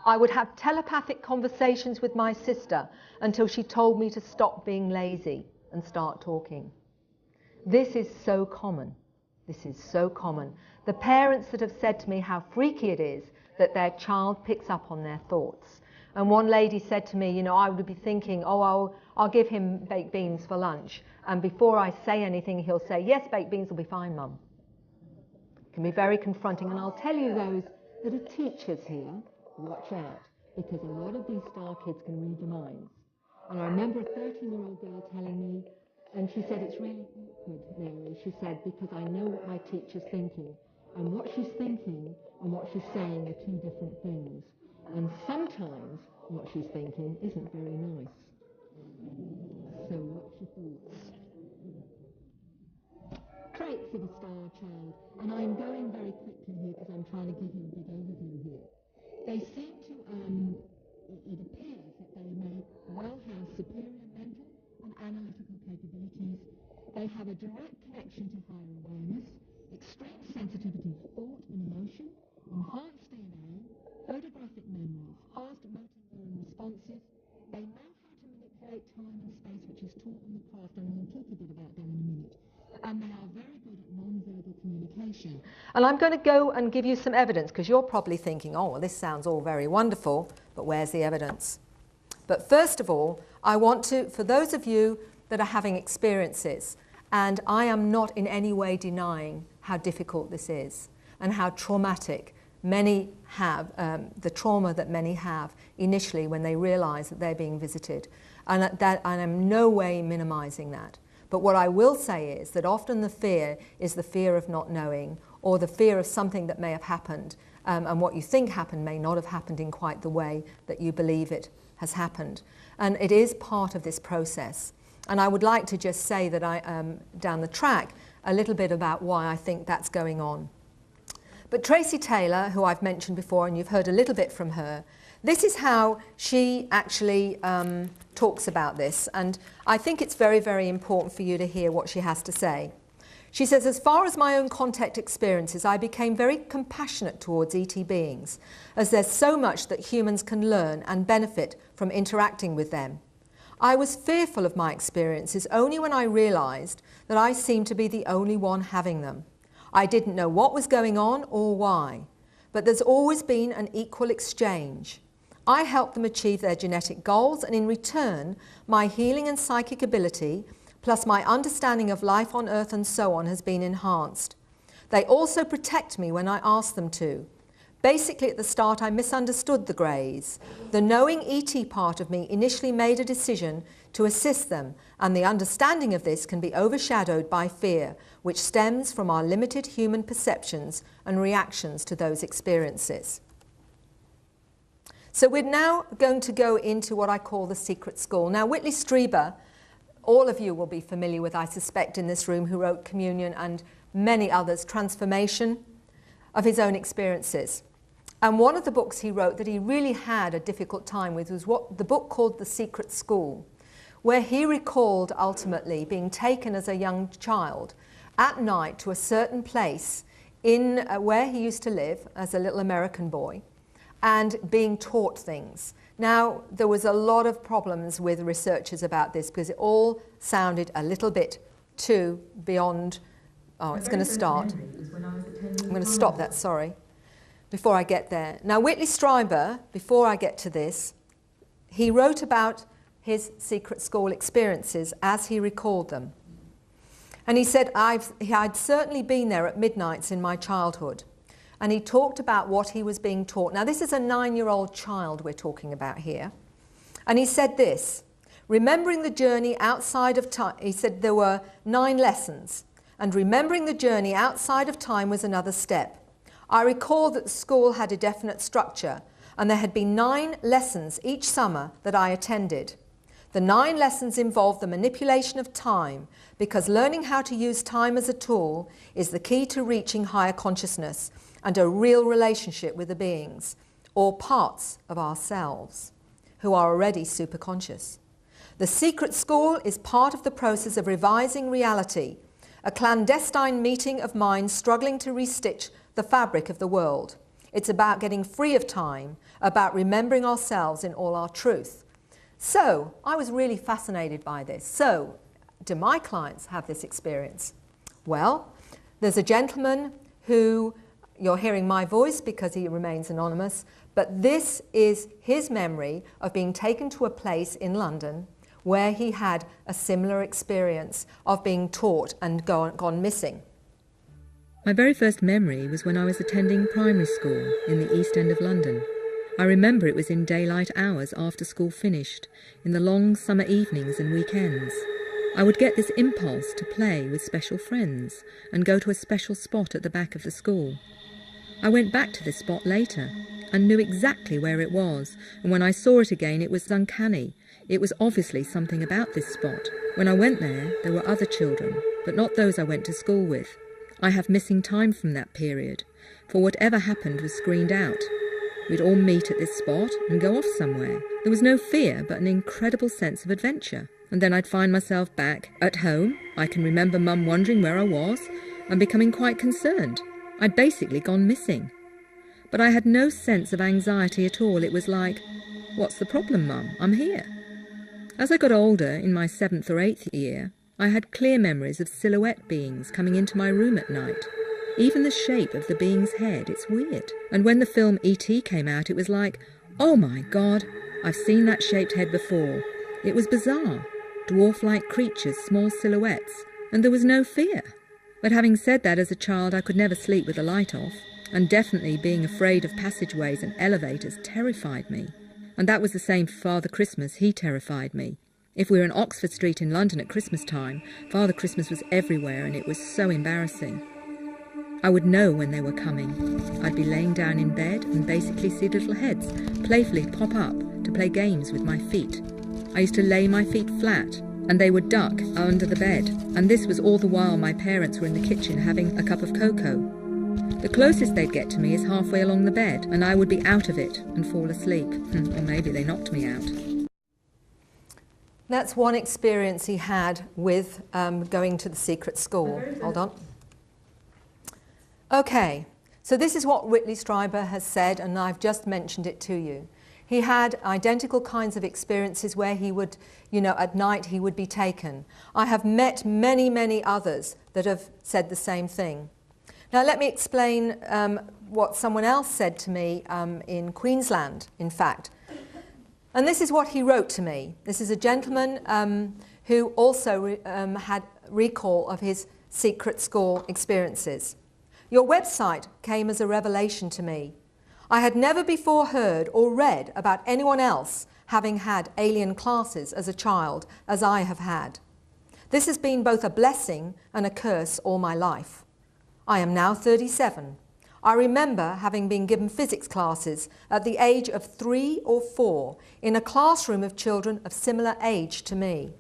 I would have telepathic conversations with my sister until she told me to stop being lazy and start talking. This is so common. This is so common. The parents that have said to me how freaky it is that their child picks up on their thoughts. And one lady said to me, you know, I would be thinking, oh, I'll give him baked beans for lunch. And before I say anything, he'll say, yes, baked beans will be fine, Mum. It can be very confronting. And I'll tell you those that are teachers here, watch out, because a lot of these star kids can read your minds. And I remember a 13-year-old girl telling me, and she said, it's really awkward, Mary, she said, because I know what my teacher's thinking. And what she's thinking and what she's saying are two different things. And sometimes what she's thinking isn't very nice. So what's your thoughts? Traits of a star child. And I'm going very quickly here because I'm trying to give you a big overview here. They seem to, it appears that they may well have superior mental and analytical capabilities. They have a direct connection to higher awareness, extreme sensitivity to thought and emotion, enhanced DNA, photographic memories, fast motor neuron responses. They know how to manipulate time and space, which is taught in the craft, and we'll talk a bit about that in a minute. And they are very good at non-verbal communication. And I'm going to go and give you some evidence, because you're probably thinking, oh, well, this sounds all very wonderful, but where's the evidence? But first of all, I want to, for those of you that are having experiences, and I am not in any way denying how difficult this is and how traumatic many have, the trauma that many have initially when they realize that they're being visited. And I'm in no way minimizing that. But what I will say is that often the fear is the fear of not knowing, or the fear of something that may have happened, and what you think happened may not have happened in quite the way that you believe it has happened. And it is part of this process. And I would like to just say that down the track a little bit about why I think that's going on. But Tracy Taylor, who I've mentioned before, and you've heard a little bit from her, this is how she actually talks about this. And I think it's very, very important for you to hear what she has to say. She says, as far as my own contact experiences, I became very compassionate towards ET beings, as there's so much that humans can learn and benefit from interacting with them. I was fearful of my experiences only when I realized that I seemed to be the only one having them. I didn't know what was going on or why, but there's always been an equal exchange. I helped them achieve their genetic goals, and in return, my healing and psychic ability, plus my understanding of life on Earth and so on, has been enhanced. They also protect me when I ask them to. Basically, at the start, I misunderstood the Greys. The knowing ET part of me initially made a decision to assist them, and the understanding of this can be overshadowed by fear, which stems from our limited human perceptions and reactions to those experiences. So we're now going to go into what I call the secret school. Now, Whitley Strieber, all of you will be familiar with, I suspect, in this room, who wrote Communion and many others, Transformation, of his own experiences. And one of the books he wrote that he really had a difficult time with was the book called The Secret School, where he recalled ultimately being taken as a young child at night to a certain place in where he used to live as a little American boy, and being taught things. Now, there was a lot of problems with researchers about this because it all sounded a little bit too beyond. Oh, it's going to start. I'm going to stop that, sorry, before I get there. Now, Whitley Strieber, before I get to this, he wrote about his secret school experiences as he recalled them. And he said, I'd certainly been there at midnights in my childhood. And he talked about what he was being taught. Now, this is a 9-year-old child we're talking about here. And he said this, remembering the journey outside of time, he said there were 9 lessons. And remembering the journey outside of time was another step. I recall that the school had a definite structure, and there had been 9 lessons each summer that I attended. The 9 lessons involved the manipulation of time, because learning how to use time as a tool is the key to reaching higher consciousness and a real relationship with the beings, or parts of ourselves, who are already superconscious. The secret school is part of the process of revising reality, a clandestine meeting of minds struggling to restitch the fabric of the world. It's about getting free of time, about remembering ourselves in all our truth. So I was really fascinated by this. So do my clients have this experience? Well, there's a gentleman who, you're hearing my voice because he remains anonymous, but this is his memory of being taken to a place in London where he had a similar experience of being taught and gone missing. My very first memory was when I was attending primary school in the East End of London. I remember it was in daylight hours after school finished, in the long summer evenings and weekends. I would get this impulse to play with special friends and go to a special spot at the back of the school. I went back to this spot later and knew exactly where it was, and when I saw it again it was uncanny. It was obviously something about this spot. When I went there were other children, but not those I went to school with. I have missing time from that period, for whatever happened was screened out. We'd all meet at this spot and go off somewhere. There was no fear, but an incredible sense of adventure. And then I'd find myself back at home. I can remember Mum wondering where I was and becoming quite concerned. I'd basically gone missing. But I had no sense of anxiety at all. It was like, what's the problem, Mum? I'm here. As I got older, in my 7th or 8th year, I had clear memories of silhouette beings coming into my room at night. Even the shape of the being's head, it's weird. And when the film E.T. came out, it was like, oh my God, I've seen that shaped head before. It was bizarre. Dwarf-like creatures, small silhouettes, and there was no fear. But having said that, as a child, I could never sleep with the light off, and definitely being afraid of passageways and elevators terrified me. And that was the same for Father Christmas. He terrified me. If we were in Oxford Street in London at Christmas time, Father Christmas was everywhere, and it was so embarrassing. I would know when they were coming. I'd be laying down in bed and basically see little heads playfully pop up to play games with my feet. I used to lay my feet flat, and they would duck under the bed, and this was all the while my parents were in the kitchen having a cup of cocoa. The closest they'd get to me is halfway along the bed, and I would be out of it and fall asleep. Or maybe they knocked me out. That's one experience he had with going to the secret school. Hold on. Okay, so this is what Whitley Strieber has said, and I've just mentioned it to you. He had identical kinds of experiences where he would, at night he would be taken. I have met many, many others that have said the same thing. Now let me explain what someone else said to me in Queensland, in fact. And this is what he wrote to me. This is a gentleman who also had recall of his secret school experiences. Your website came as a revelation to me. I had never before heard or read about anyone else having had alien classes as a child, as I have had. This has been both a blessing and a curse all my life. I am now 37. I remember having been given physics classes at the age of 3 or 4 in a classroom of children of similar age to me.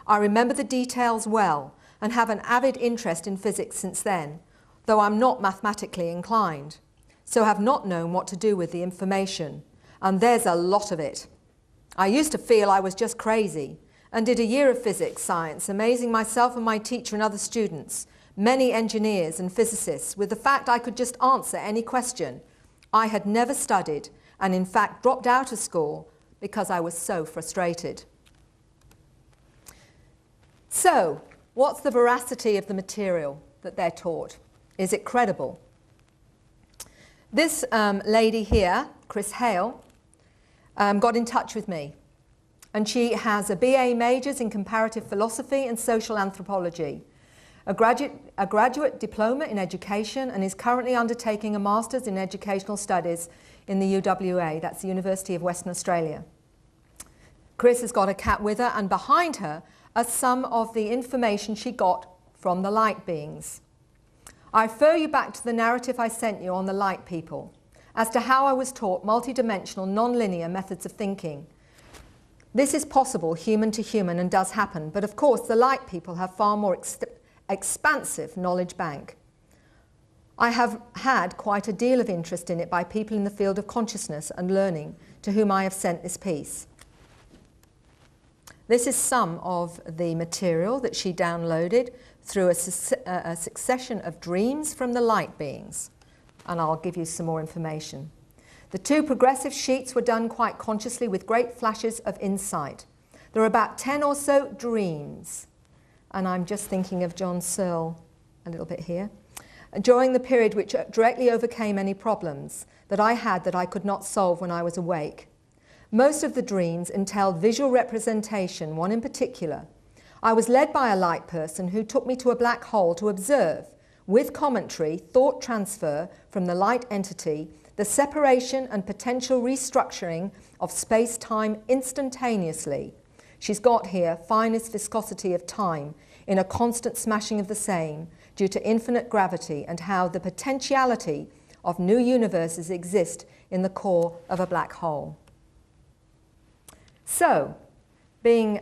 I remember the details well and have an avid interest in physics since then, though I'm not mathematically inclined, so have not known what to do with the information, and there's a lot of it. I used to feel I was just crazy and did a year of physics science, amazing myself and my teacher and other students, many engineers and physicists, with the fact I could just answer any question. I had never studied and in fact dropped out of school because I was so frustrated. So, what's the veracity of the material that they're taught? Is it credible? This lady here, Chris Hale, got in touch with me, and she has a BA Majors in Comparative Philosophy and Social Anthropology, a graduate diploma in education, and is currently undertaking a Master's in Educational Studies in the UWA, that's the University of Western Australia. Chris has got a cat with her, and behind her are some of the information she got from the light beings. I refer you back to the narrative I sent you on the light people, as to how I was taught multidimensional, non-linear methods of thinking. This is possible human to human and does happen, but of course the light people have far more expansive knowledge bank. I have had quite a deal of interest in it by people in the field of consciousness and learning, to whom I have sent this piece. This is some of the material that she downloaded through a succession of dreams from the light beings. And I'll give you some more information. The 2 progressive sheets were done quite consciously with great flashes of insight. There are about 10 or so dreams. And I'm just thinking of John Searle a little bit here. During the period which directly overcame any problems that I had that I could not solve when I was awake. Most of the dreams entailed visual representation, one in particular. I was led by a light person who took me to a black hole to observe, with commentary, thought transfer from the light entity, the separation and potential restructuring of space-time instantaneously. She's got here finest viscosity of time in a constant smashing of the same due to infinite gravity, and how the potentiality of new universes exist in the core of a black hole. So, being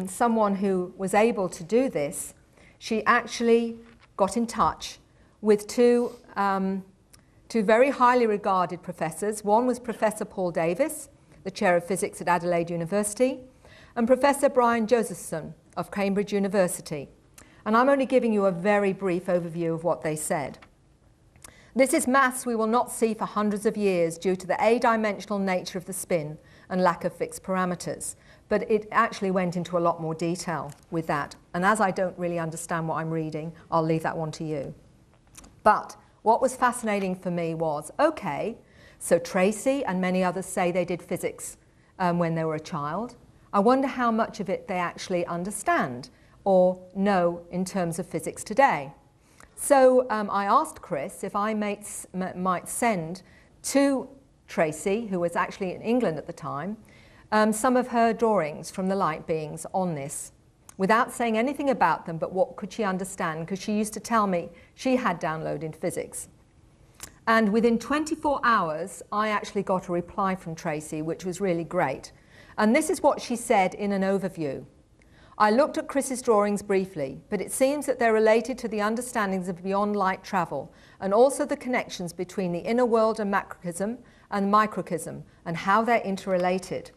someone who was able to do this, she actually got in touch with two very highly regarded professors. One was Professor Paul Davis, the Chair of Physics at Adelaide University, and Professor Brian Josephson of Cambridge University. And I'm only giving you a very brief overview of what they said. This is maths we will not see for hundreds of years due to the adimensional nature of the spin and lack of fixed parameters. But it actually went into a lot more detail with that. And as I don't really understand what I'm reading, I'll leave that one to you. But what was fascinating for me was, okay, so Tracy and many others say they did physics when they were a child. I wonder how much of it they actually understand or know in terms of physics today. So I asked Chris if I might send to Tracy, who was actually in England at the time, some of her drawings from the light beings on this, without saying anything about them, but what could she understand, because she used to tell me she had downloaded physics. And within 24 hours, I actually got a reply from Tracy, which was really great. And this is what she said in an overview. I looked at Chris's drawings briefly, but it seems that they're related to the understandings of beyond light travel, and also the connections between the inner world and macrocosm and microcosm, and how they're interrelated.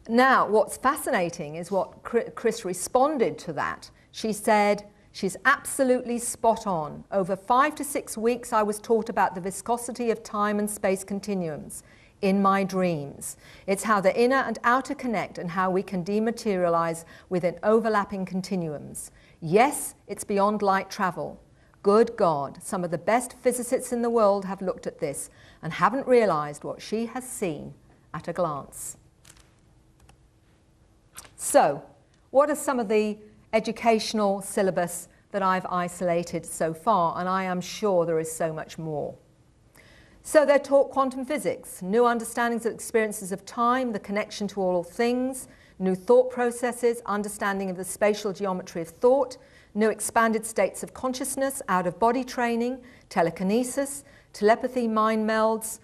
Now, what's fascinating is what Chris responded to that. She said, she's absolutely spot on. Over 5 to 6 weeks, I was taught about the viscosity of time and space continuums in my dreams. It's how the inner and outer connect and how we can dematerialize within overlapping continuums. Yes, it's beyond light travel. Good God, some of the best physicists in the world have looked at this and haven't realized what she has seen at a glance. So, what are some of the educational syllabus that I've isolated so far? And I am sure there is so much more. So they're taught quantum physics, new understandings of experiences of time, the connection to all things, new thought processes, understanding of the spatial geometry of thought, new expanded states of consciousness, out-of-body training, telekinesis, telepathy, mind melds,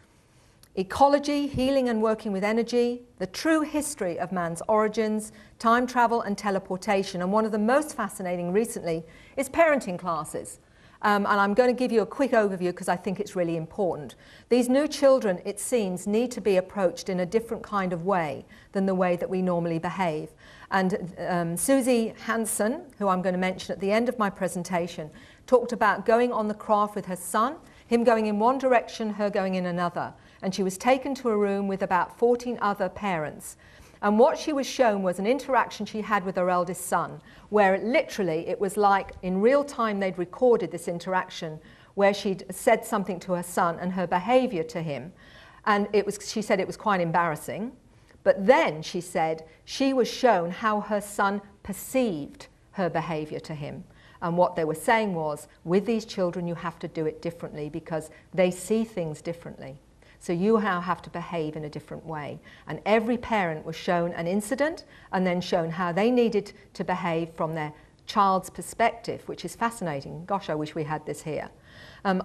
ecology, healing and working with energy, the true history of man's origins, time travel and teleportation. And one of the most fascinating recently is parenting classes. And I'm going to give you a quick overview because I think it's really important. These new children, it seems, need to be approached in a different kind of way than the way that we normally behave. And Susie Hansen, who I'm going to mention at the end of my presentation, talked about going on the craft with her son, him going in one direction, her going in another. And she was taken to a room with about 14 other parents. And what she was shown was an interaction she had with her eldest son, where it was like in real time they'd recorded this interaction, where she'd said something to her son and her behavior to him. And she said it was quite embarrassing. But then she said she was shown how her son perceived her behavior to him. And what they were saying was, with these children, you have to do it differently because they see things differently. So you now have to behave in a different way. And every parent was shown an incident and then shown how they needed to behave from their child's perspective, which is fascinating. Gosh, I wish we had this here.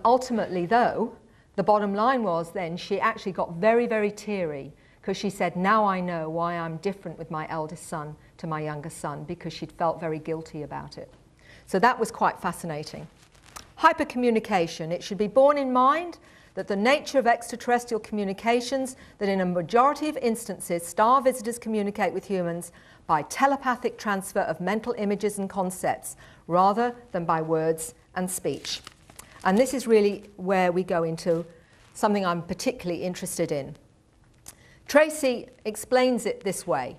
Ultimately, though, the bottom line was then she actually got very, very teary because she said, now I know why I'm different with my eldest son to my younger son, because she'd felt very guilty about it. So that was quite fascinating. Hypercommunication. It should be borne in mind that the nature of extraterrestrial communications, that in a majority of instances, star visitors communicate with humans by telepathic transfer of mental images and concepts, rather than by words and speech. And this is really where we go into something I'm particularly interested in. Tracy explains it this way.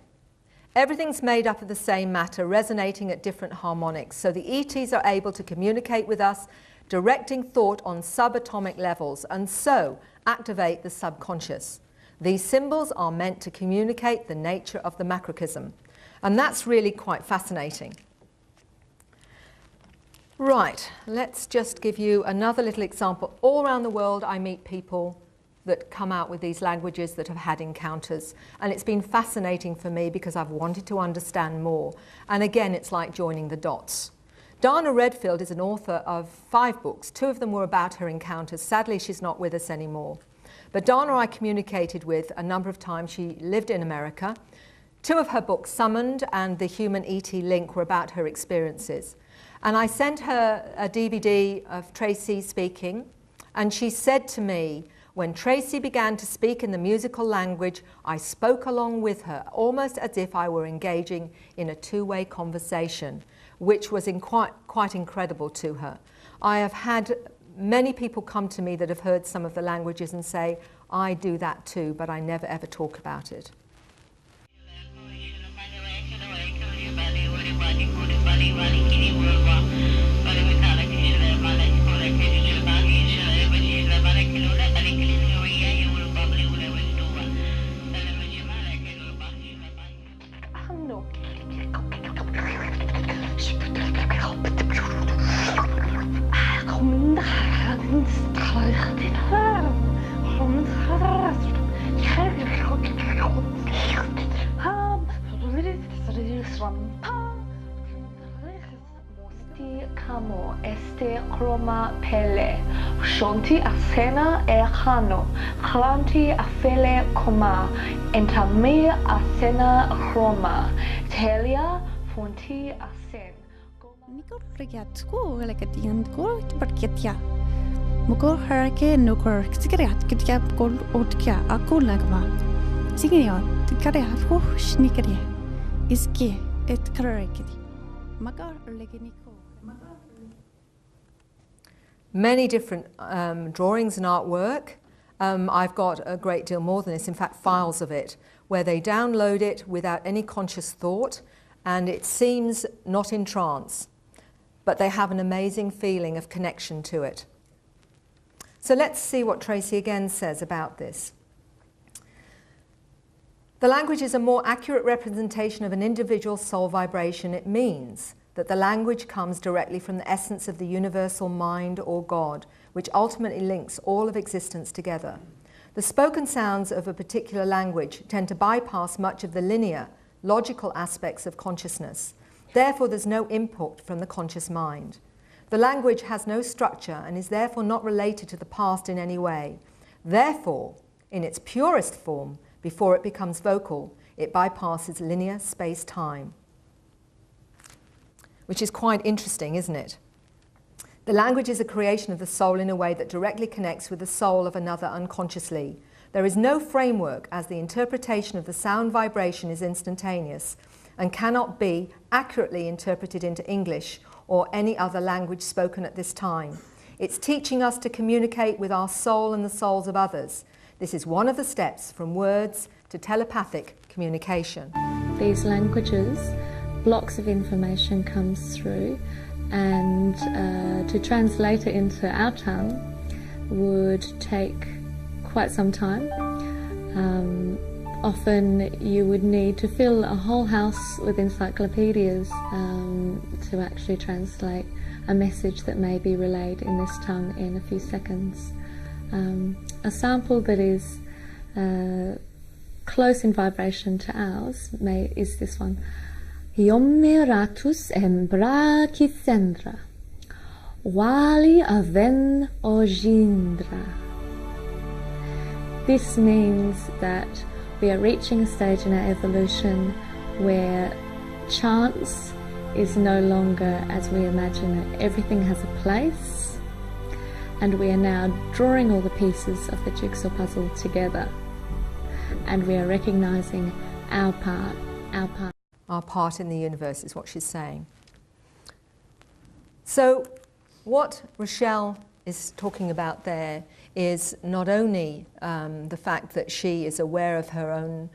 Everything's made up of the same matter, resonating at different harmonics, so the ETs are able to communicate with us, directing thought on subatomic levels, and so activate the subconscious. These symbols are meant to communicate the nature of the macrocosm. And that's really quite fascinating. Right, let's just give you another little example. All around the world I meet people that come out with these languages that have had encounters. And it's been fascinating for me because I've wanted to understand more. And again, it's like joining the dots. Dana Redfield is an author of 5 books. 2 of them were about her encounters. Sadly, she's not with us anymore. But Dana I communicated with a number of times. She lived in America. 2 of her books, Summoned and The Human ET Link, were about her experiences. And I sent her a DVD of Tracy speaking, and she said to me, when Tracy began to speak in the musical language, I spoke along with her, almost as if I were engaging in a 2-way conversation, which was quite incredible to her. I have had many people come to me that have heard some of the languages and say, I do that too, but I never ever talk about it. Como este chroma pele, shonti asena erhano, khlanti afele koma, entami asena chroma, telia fonti asen. Nikor rigatsko galakatian ko barketia. Mukor harake nukor sigariat kitya kol otkya akulagma. Sigariat tikariat rush nikaria. Iski et karakiti. Magar legeniko. Many different drawings and artwork. I've got a great deal more than this, in fact files of it, where they download it without any conscious thought, and it seems not in trance, but they have an amazing feeling of connection to it. So let's see what Tracy again says about this. The language is a more accurate representation of an individual soul vibration. It means that the language comes directly from the essence of the universal mind or God, which ultimately links all of existence together. The spoken sounds of a particular language tend to bypass much of the linear, logical aspects of consciousness. Therefore, there's no input from the conscious mind. The language has no structure and is therefore not related to the past in any way. Therefore, in its purest form, before it becomes vocal, it bypasses linear space-time. Which is quite interesting, isn't it? The language is a creation of the soul in a way that directly connects with the soul of another unconsciously. There is no framework, as the interpretation of the sound vibration is instantaneous and cannot be accurately interpreted into English or any other language spoken at this time. It's teaching us to communicate with our soul and the souls of others. This is one of the steps from words to telepathic communication. These languages, blocks of information comes through, and to translate it into our tongue would take quite some time. Often you would need to fill a whole house with encyclopedias to actually translate a message that may be relayed in this tongue in a few seconds. A sample that is close in vibration to ours is this one. Immeratus embra kisendra, wali aven ojindra. This means that we are reaching a stage in our evolution where chance is no longer as we imagine it. Everything has a place, and we are now drawing all the pieces of the jigsaw puzzle together, and we are recognizing our part. Our part in the universe is what she's saying. So what Russel is talking about there is not only the fact that she is aware of her own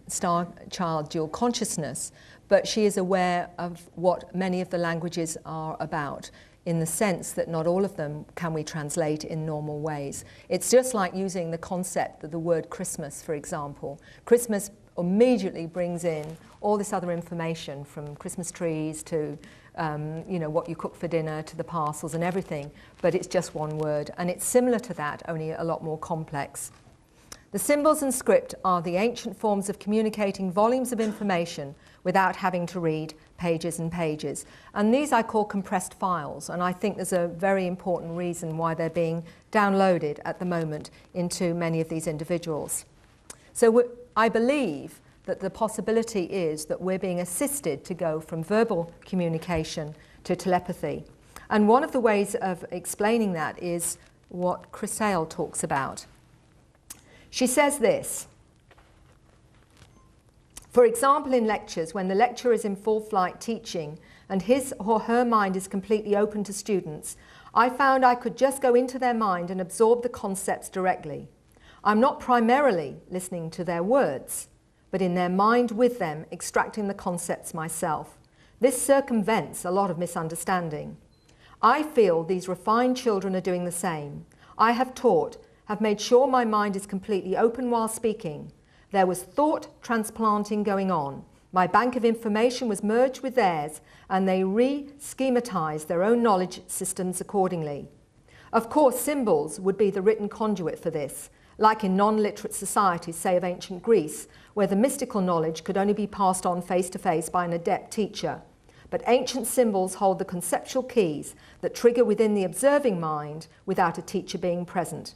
star child dual consciousness, but she is aware of what many of the languages are about, in the sense that not all of them can we translate in normal ways. It's just like using the concept of the word Christmas, for example. Christmas immediately brings in all this other information, from Christmas trees to you know, what you cook for dinner, to the parcels and everything, but it's just one word, and it's similar to that, only a lot more complex. The symbols and script are the ancient forms of communicating volumes of information without having to read pages and pages. And these I call compressed files, and I think there's a very important reason why they're being downloaded at the moment into many of these individuals. So I believe that the possibility is that we're being assisted to go from verbal communication to telepathy. And one of the ways of explaining that is what Russel talks about. She says this: for example, in lectures, when the lecturer is in full flight teaching and his or her mind is completely open to students, I found I could just go into their mind and absorb the concepts directly. I'm not primarily listening to their words, but in their mind with them, extracting the concepts myself. This circumvents a lot of misunderstanding. I feel these refined children are doing the same. I have taught, have made sure my mind is completely open while speaking. There was thought transplanting going on. My bank of information was merged with theirs, and they re-schematized their own knowledge systems accordingly. Of course, symbols would be the written conduit for this, like in non-literate societies, say of ancient Greece, where the mystical knowledge could only be passed on face-to-face by an adept teacher. But ancient symbols hold the conceptual keys that trigger within the observing mind without a teacher being present.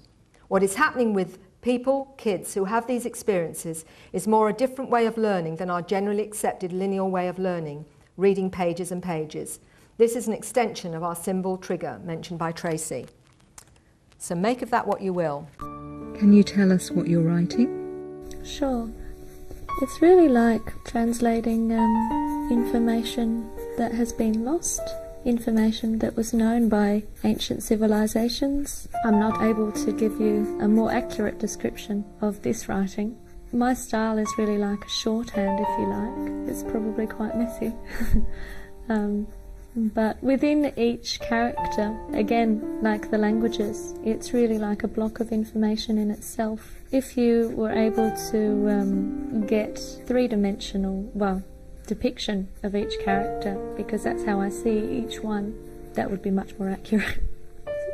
What is happening with people, kids who have these experiences, is more a different way of learning than our generally accepted linear way of learning, reading pages and pages. This is an extension of our symbol trigger mentioned by Tracy. So make of that what you will. Can you tell us what you're writing? Sure. It's really like translating information that has been lost, information that was known by ancient civilizations. I'm not able to give you a more accurate description of this writing. My style is really like a shorthand, if you like. It's probably quite messy. But within each character, again, like the languages, it's really like a block of information in itself. If you were able to get three-dimensional, depiction of each character, because that's how I see each one, that would be much more accurate.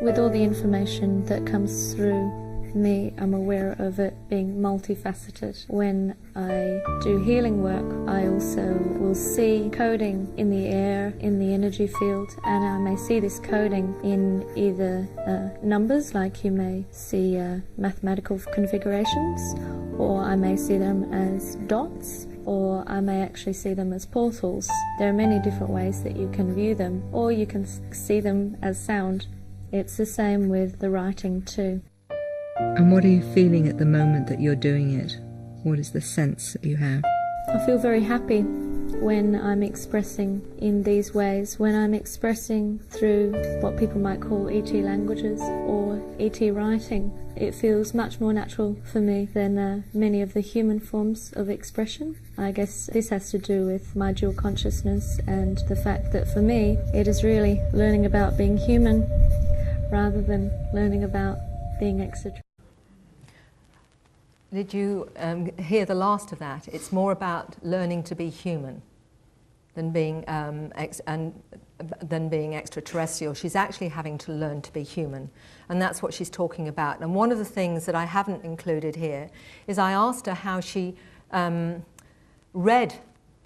With all the information that comes through me, I'm aware of it being multifaceted. When I do healing work, I also will see coding in the air, in the energy field, and I may see this coding in either numbers, like you may see mathematical configurations, or I may see them as dots, or I may actually see them as portals. There are many different ways that you can view them, or you can see them as sound. It's the same with the writing too. And what are you feeling at the moment that you're doing it? What is the sense that you have? I feel very happy when I'm expressing in these ways, when I'm expressing through what people might call ET languages or ET writing. It feels much more natural for me than many of the human forms of expression. I guess this has to do with my dual consciousness and the fact that for me it is really learning about being human rather than learning about being extraterrestrial. Did you hear the last of that? It's more about learning to be human than being extraterrestrial. She's actually having to learn to be human, and that's what she's talking about. And one of the things that I haven't included here is I asked her how she read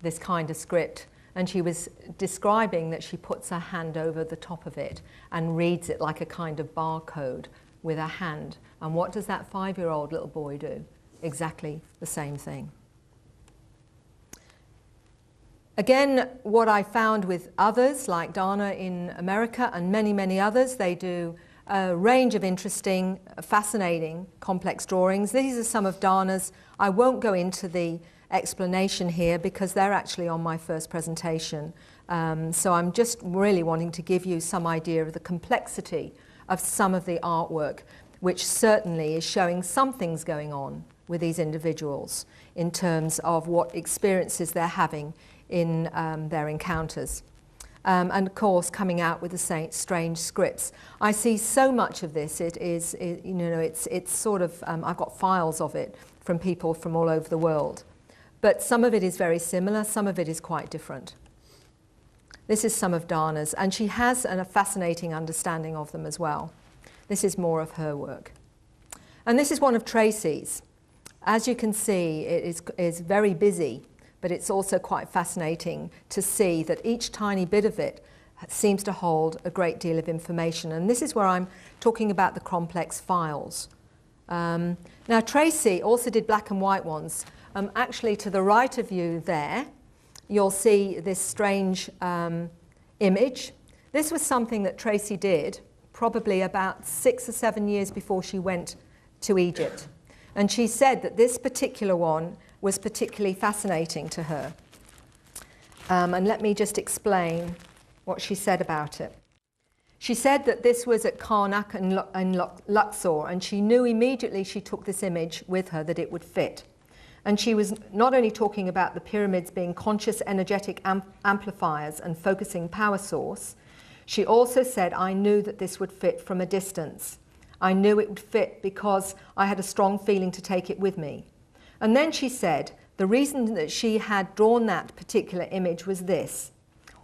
this kind of script, and she was describing that she puts her hand over the top of it and reads it like a kind of barcode with her hand. And what does that 5-year-old little boy do? Exactly the same thing. Again, what I found with others, like Dana in America and many, many others, they do a range of interesting, fascinating, complex drawings. These are some of Dana's. I won't go into the explanation here because they're actually on my first presentation. So I'm just really wanting to give you some idea of the complexity of some of the artwork, which certainly is showing some things going on with these individuals in terms of what experiences they're having in their encounters. And of course, coming out with the strange scripts. I see so much of this. It's sort of, I've got files of it from people from all over the world. But some of it is very similar, some of it is quite different. This is some of Dana's, and she has a fascinating understanding of them as well. This is more of her work. And this is one of Tracy's. As you can see, it is very busy, but it's also quite fascinating to see that each tiny bit of it seems to hold a great deal of information. And this is where I'm talking about the complex files. Now, Tracy also did black and white ones. Actually, to the right of you there, you'll see this strange image. This was something that Tracy did probably about 6 or 7 years before she went to Egypt. And she said that this particular one was particularly fascinating to her. And let me just explain what she said about it. She said that this was at Karnak and Luxor, and she knew immediately she took this image with her that it would fit. And she was not only talking about the pyramids being conscious energetic amplifiers and focusing power source, she also said, I knew that this would fit from a distance. I knew it would fit because I had a strong feeling to take it with me. And then she said, the reason that she had drawn that particular image was this.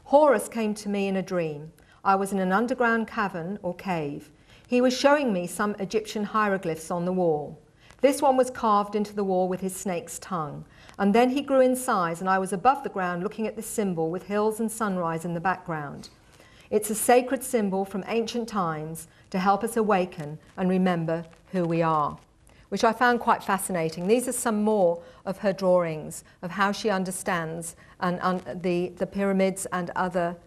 Horus came to me in a dream. I was in an underground cavern or cave. He was showing me some Egyptian hieroglyphs on the wall. This one was carved into the wall with his snake's tongue. And then he grew in size, and I was above the ground looking at this symbol with hills and sunrise in the background. It's a sacred symbol from ancient times to help us awaken and remember who we are, which I found quite fascinating. These are some more of her drawings of how she understands the pyramids and other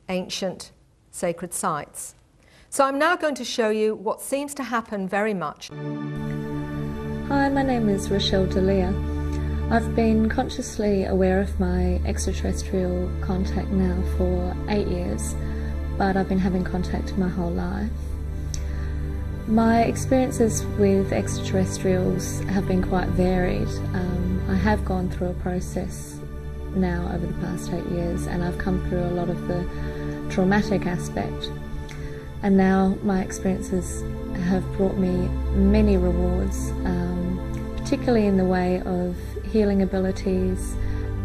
ancient sacred sites. So I'm now going to show you what seems to happen very much. Hi, my name is Russel. I've been consciously aware of my extraterrestrial contact now for 8 years, but I've been having contact my whole life. My experiences with extraterrestrials have been quite varied. I have gone through a process now over the past 8 years, and I've come through a lot of the traumatic aspect. And now my experiences have brought me many rewards, particularly in the way of healing abilities,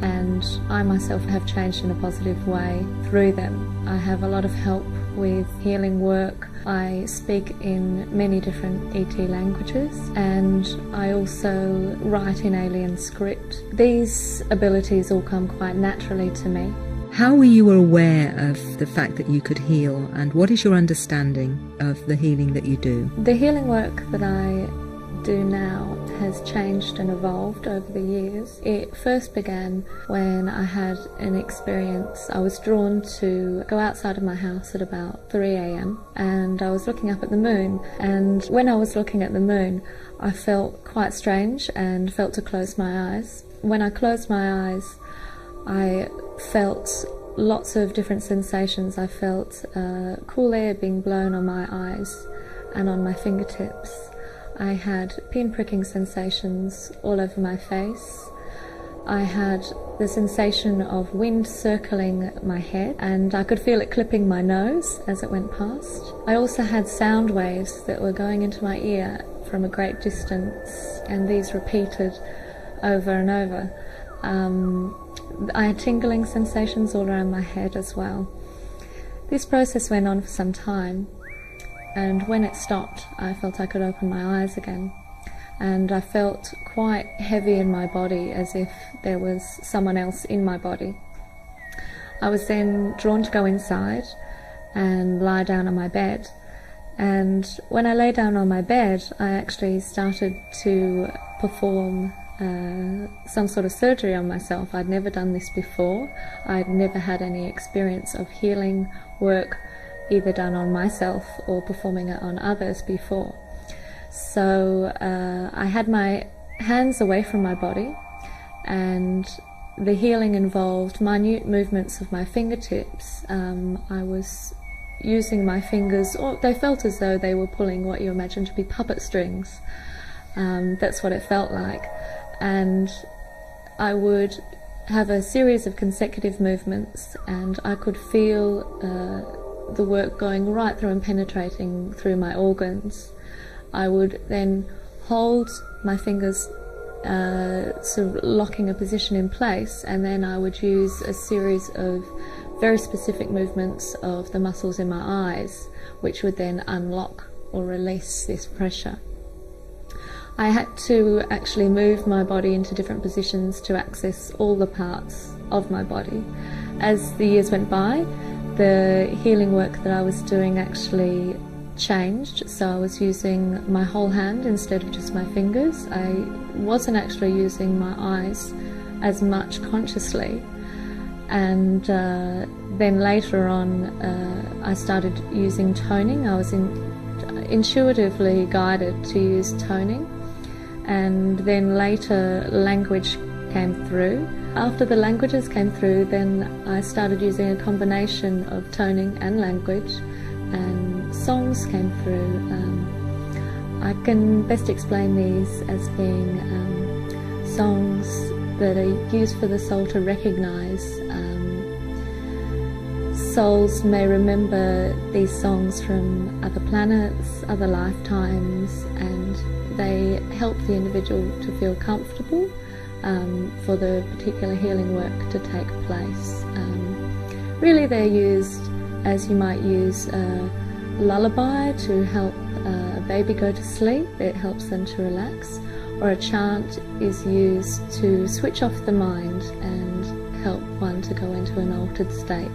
and I myself have changed in a positive way through them. I have a lot of help with healing work. I speak in many different ET languages, and I also write in alien script. These abilities all come quite naturally to me. How were you aware of the fact that you could heal, and what is your understanding of the healing that you do? The healing work that I do now has changed and evolved over the years. It first began when I had an experience. I was drawn to go outside of my house at about 3 a.m. and I was looking up at the moon, and when I was looking at the moon I felt quite strange and felt to close my eyes. When I closed my eyes I felt lots of different sensations. I felt cool air being blown on my eyes and on my fingertips. I had pin-pricking sensations all over my face. I had the sensation of wind circling my head, and I could feel it clipping my nose as it went past. I also had sound waves that were going into my ear from a great distance, and these repeated over and over. I had tingling sensations all around my head as well. This process went on for some time, and when it stopped I felt I could open my eyes again, and I felt quite heavy in my body, as if there was someone else in my body. I was then drawn to go inside and lie down on my bed, and when I lay down on my bed I actually started to perform some sort of surgery on myself. I'd never done this before. I'd never had any experience of healing work either done on myself or performing it on others before. So I had my hands away from my body, and the healing involved minute movements of my fingertips. I was using my fingers, or they felt as though they were pulling what you imagine to be puppet strings. That's what it felt like. And I would have a series of consecutive movements, and I could feel the work going right through and penetrating through my organs. I would then hold my fingers sort of locking a position in place, and then I would use a series of very specific movements of the muscles in my eyes, which would then unlock or release this pressure. I had to actually move my body into different positions to access all the parts of my body. As the years went by, the healing work that I was doing actually changed, so I was using my whole hand instead of just my fingers. I wasn't actually using my eyes as much consciously, and then later on I started using toning. I was intuitively guided to use toning, and then later language came through. After the languages came through, then I started using a combination of toning and language, and songs came through. I can best explain these as being songs that are used for the soul to recognise. Souls may remember these songs from other planets, other lifetimes, and they help the individual to feel comfortable for the particular healing work to take place. Really, they're used as you might use a lullaby to help a baby go to sleep. It helps them to relax. Or a chant is used to switch off the mind and help one to go into an altered state.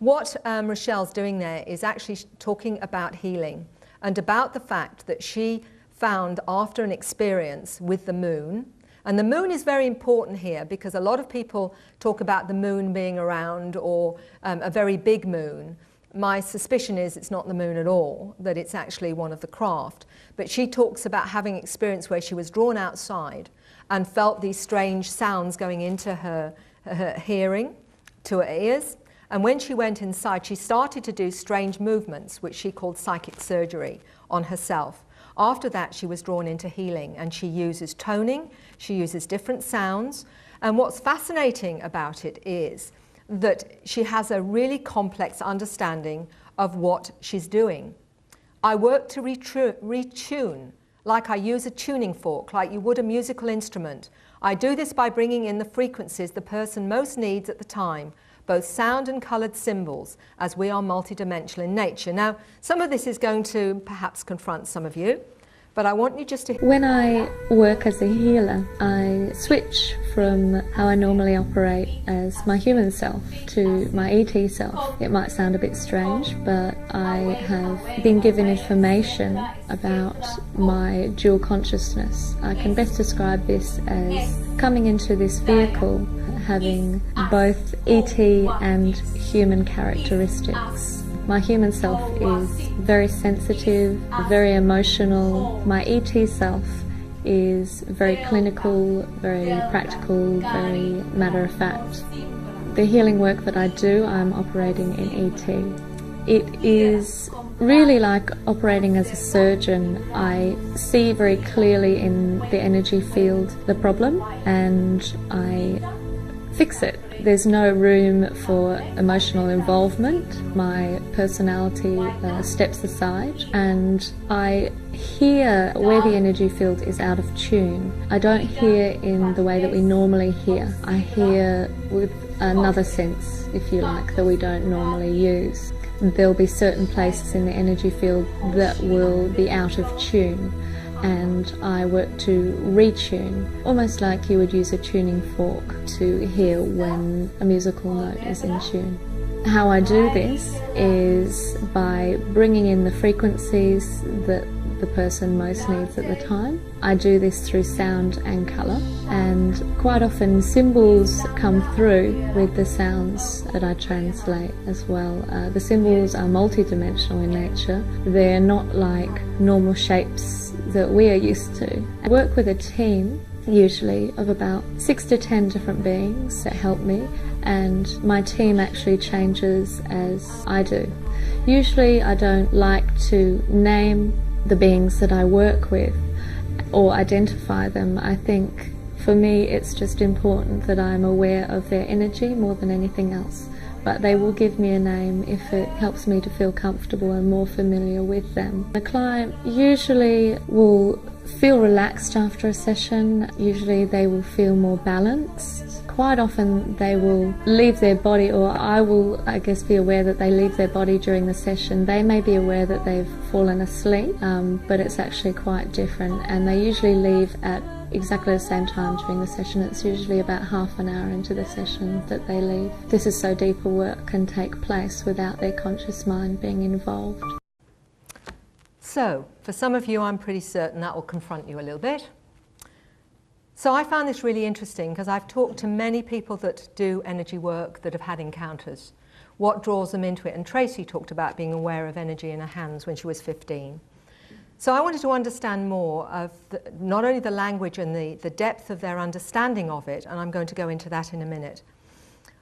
What Rochelle's doing there is actually talking about healing and about the fact that she found after an experience with the moon, and the moon is very important here because a lot of people talk about the moon being around or a very big moon. My suspicion is it's not the moon at all, that it's actually one of the craft. But she talks about having experience where she was drawn outside and felt these strange sounds going into her hearing, to her ears. And when she went inside, she started to do strange movements, which she called psychic surgery, on herself. After that, she was drawn into healing, and she uses toning, she uses different sounds. And what's fascinating about it is that she has a really complex understanding of what she's doing. I work to retune, like I use a tuning fork, like you would a musical instrument. I do this by bringing in the frequencies the person most needs at the time, both sound and coloured symbols, as we are multidimensional in nature. Now, some of this is going to perhaps confront some of you, but I want you just to... When I work as a healer, I switch from how I normally operate as my human self to my ET self. It might sound a bit strange, but I have been given information about my dual consciousness. I can best describe this as coming into this vehicle having both ET and human characteristics. My human self is very sensitive, very emotional. My ET self is very clinical, very practical, very matter-of-fact. The healing work that I do, I'm operating in ET. It is really like operating as a surgeon. I see very clearly in the energy field the problem, and I fix it. There's no room for emotional involvement. My personality steps aside, and I hear where the energy field is out of tune. I don't hear in the way that we normally hear. I hear with another sense, if you like, that we don't normally use. There'll be certain places in the energy field that will be out of tune, and I work to retune, almost like you would use a tuning fork to hear when a musical note is in tune. How I do this is by bringing in the frequencies that the person most needs at the time. I do this through sound and colour, and quite often symbols come through with the sounds that I translate as well. The symbols are multidimensional in nature. They're not like normal shapes that we are used to. I work with a team usually of about 6 to 10 different beings that help me, and my team actually changes as I do. Usually I don't like to name the beings that I work with or identify them. I think for me it's just important that I'm aware of their energy more than anything else. But they will give me a name if it helps me to feel comfortable and more familiar with them. The client usually will feel relaxed after a session. Usually they will feel more balanced. Quite often they will leave their body, or I will, I guess, be aware that they leave their body during the session. They may be aware that they've fallen asleep, but it's actually quite different, and they usually leave at exactly the same time during the session. It's usually about half an hour into the session that they leave. This is so deeper work can take place without their conscious mind being involved. So, for some of you, I'm pretty certain that will confront you a little bit. So I found this really interesting because I've talked to many people that do energy work that have had encounters. What draws them into it? And Tracy talked about being aware of energy in her hands when she was 15. So I wanted to understand more of not only the language and the depth of their understanding of it, and I'm going to go into that in a minute.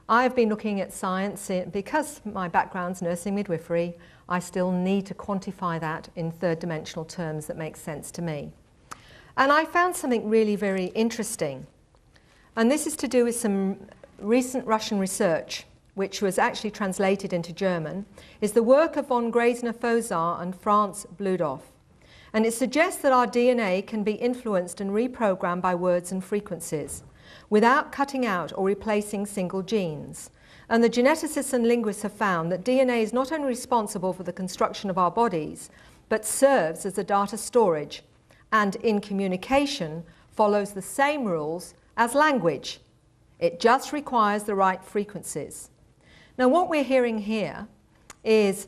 I've been looking at science because my background's nursing midwifery. I still need to quantify that in third dimensional terms that make sense to me. And I found something really very interesting. And this is to do with some recent Russian research, which was actually translated into German, is the work of von Greisner-Fozar and Franz Bludov. And it suggests that our DNA can be influenced and reprogrammed by words and frequencies without cutting out or replacing single genes. And the geneticists and linguists have found that DNA is not only responsible for the construction of our bodies, but serves as a data storage, and in communication follows the same rules as language. It just requires the right frequencies. Now what we're hearing here is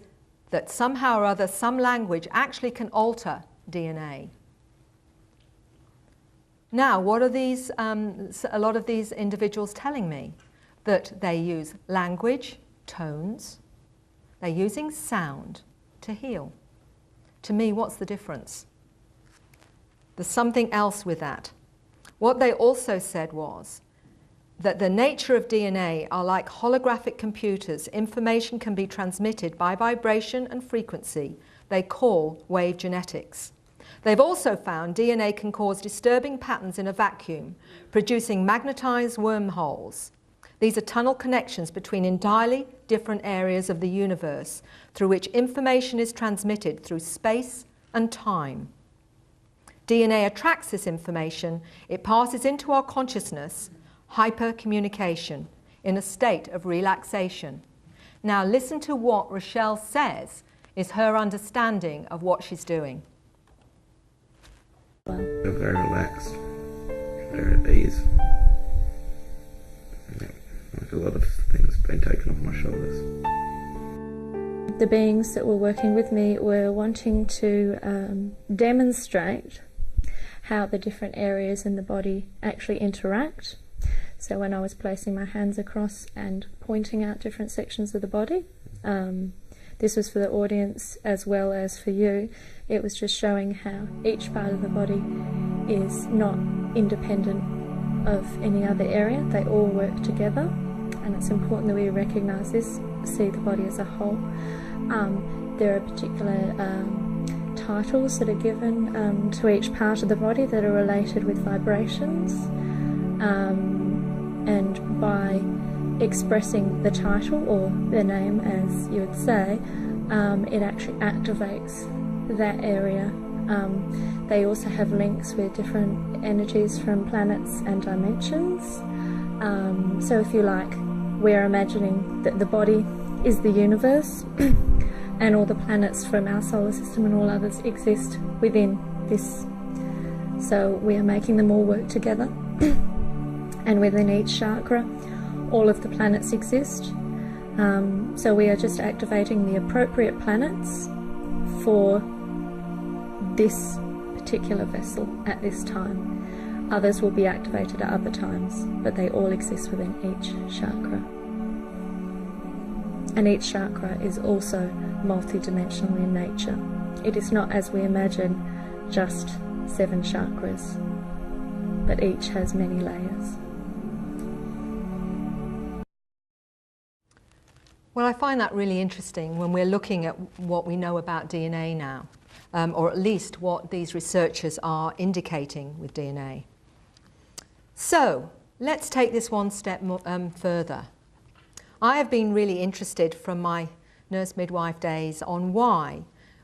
that somehow or other some language actually can alter DNA. Now what are these, a lot of these individuals telling me? That they use language, tones, they're using sound to heal. To me, what's the difference? There's something else with that. What they also said was that the nature of DNA are like holographic computers. Information can be transmitted by vibration and frequency. They call wave genetics. They've also found DNA can cause disturbing patterns in a vacuum, producing magnetized wormholes. These are tunnel connections between entirely different areas of the universe through which information is transmitted through space and time. DNA attracts this information. It passes into our consciousness, hypercommunication, in a state of relaxation. Now listen to what Rochelle says is her understanding of what she's doing. They're very relaxed. They're at ease. Like a lot of things have been taken off my shoulders. The beings that were working with me were wanting to demonstrate how the different areas in the body actually interact. So when I was placing my hands across and pointing out different sections of the body, this was for the audience as well as for you. It was just showing how each part of the body is not independent of any other area. They all work together, and it's important that we recognise this, see the body as a whole. There are particular titles that are given to each part of the body that are related with vibrations, and by expressing the title or the name, as you would say, it actually activates that area. They also have links with different energies from planets and dimensions. So if you like, we're imagining that the body is the universe and all the planets from our solar system and all others exist within this. So we are making them all work together. And within each chakra, all of the planets exist. So we are just activating the appropriate planets for this particular vessel at this time. Others will be activated at other times, but they all exist within each chakra. And each chakra is also multidimensional in nature. It is not, as we imagine, just 7 chakras, but each has many layers. Well, I find that really interesting when we're looking at what we know about DNA now, or at least what these researchers are indicating with DNA. So, let's take this one step further. I have been really interested from my nurse midwife days on why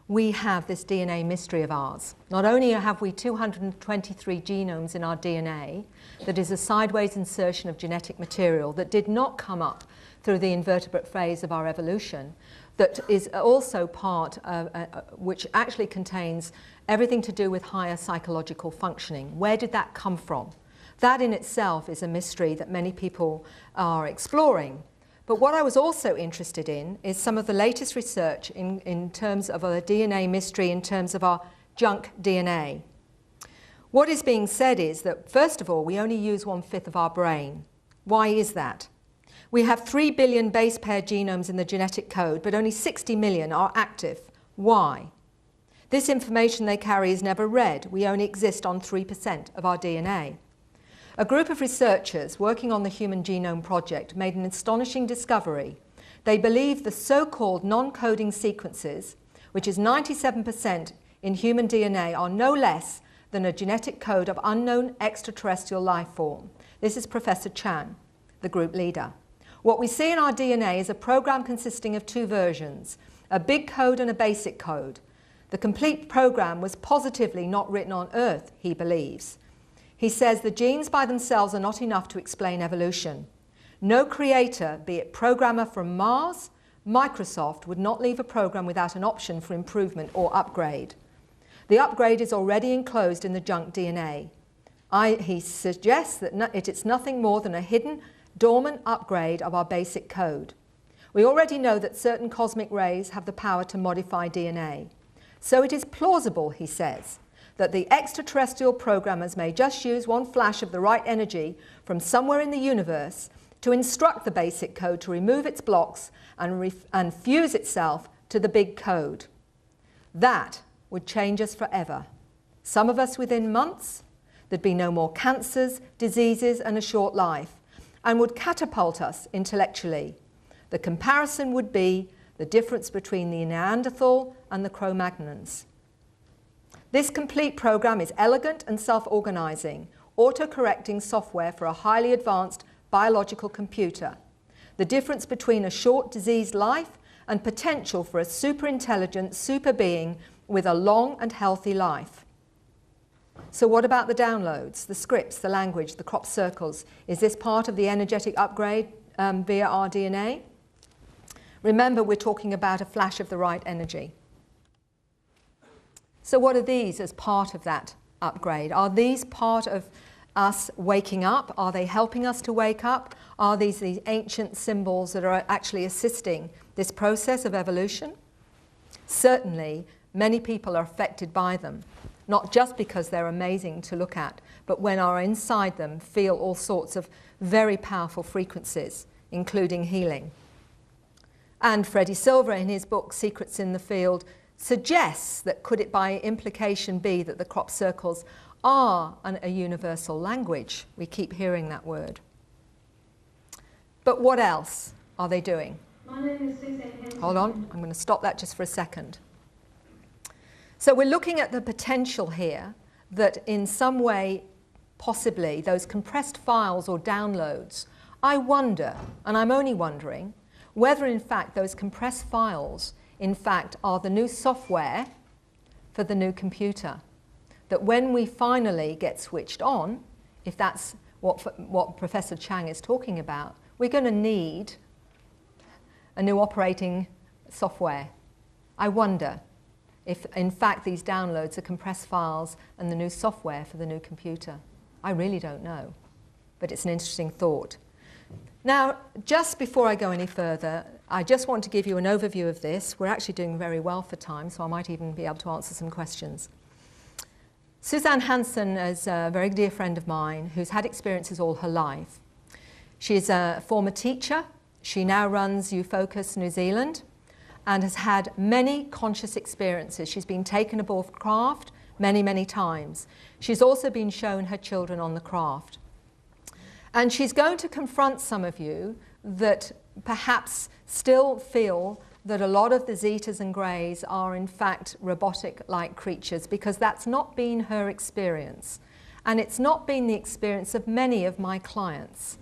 we have this DNA mystery of ours. Not only have we 223 genomes in our DNA that is a sideways insertion of genetic material that did not come up through the invertebrate phase of our evolution, that is also part of, which actually contains everything to do with higher psychological functioning. Where did that come from? That in itself is a mystery that many people are exploring. But what I was also interested in is some of the latest research in terms of a DNA mystery, in terms of our junk DNA. What is being said is that, first of all, we only use 1/5 of our brain. Why is that? We have 3 billion base pair genomes in the genetic code, but only 60 million are active. Why? This information they carry is never read. We only exist on 3% of our DNA. A group of researchers working on the Human Genome Project made an astonishing discovery. They believe the so-called non-coding sequences, which is 97% in human DNA, are no less than a genetic code of unknown extraterrestrial life form. This is Professor Chan, the group leader. What we see in our DNA is a program consisting of 2 versions, a big code and a basic code. The complete program was positively not written on Earth, he believes. He says the genes by themselves are not enough to explain evolution. No creator, be it programmer from Mars, Microsoft, would not leave a program without an option for improvement or upgrade. The upgrade is already enclosed in the junk DNA. He suggests that it's nothing more than a hidden, dormant upgrade of our basic code. We already know that certain cosmic rays have the power to modify DNA. So it is plausible, he says, that the extraterrestrial programmers may just use one flash of the right energy from somewhere in the universe to instruct the basic code to remove its blocks and fuse itself to the big code. That would change us forever. Some of us within months. There'd be no more cancers, diseases, and a short life, and would catapult us intellectually. The comparison would be the difference between the Neanderthal and the Cro-Magnons. This complete program is elegant and self-organizing, auto-correcting software for a highly advanced biological computer. The difference between a short diseased life and potential for a super-intelligent super being with a long and healthy life. So what about the downloads, the scripts, the language, the crop circles? Is this part of the energetic upgrade via our DNA? Remember, we're talking about a flash of the right energy. So what are these as part of that upgrade? Are these part of us waking up? Are they helping us to wake up? Are these ancient symbols that are actually assisting this process of evolution? Certainly, many people are affected by them, not just because they're amazing to look at, but when are inside them feel all sorts of very powerful frequencies, including healing. And Freddie Silver, in his book Secrets in the Field, suggests that could it by implication be that the crop circles are a universal language? We keep hearing that word. But what else are they doing? Hold on, I'm going to stop that just for a second. So we're looking at the potential here that in some way, possibly, those compressed files or downloads I wonder, and I'm only wondering, whether in fact those compressed files in fact are the new software for the new computer. That when we finally get switched on, if that's what Professor Chang is talking about, we're going to need a new operating software. I wonder if in fact these downloads are compressed files and the new software for the new computer. I really don't know, but it's an interesting thought. Now, just before I go any further, I just want to give you an overview of this. We're actually doing very well for time, so I might even be able to answer some questions. Suzanne Hansen is a very dear friend of mine who's had experiences all her life. She's a former teacher. She now runs UFocus New Zealand and has had many conscious experiences. She's been taken aboard craft many, many times. She's also been shown her children on the craft. And she's going to confront some of you that perhaps still feel that a lot of the Zetas and Greys are in fact robotic-like creatures, because that's not been her experience. And it's not been the experience of many of my clients.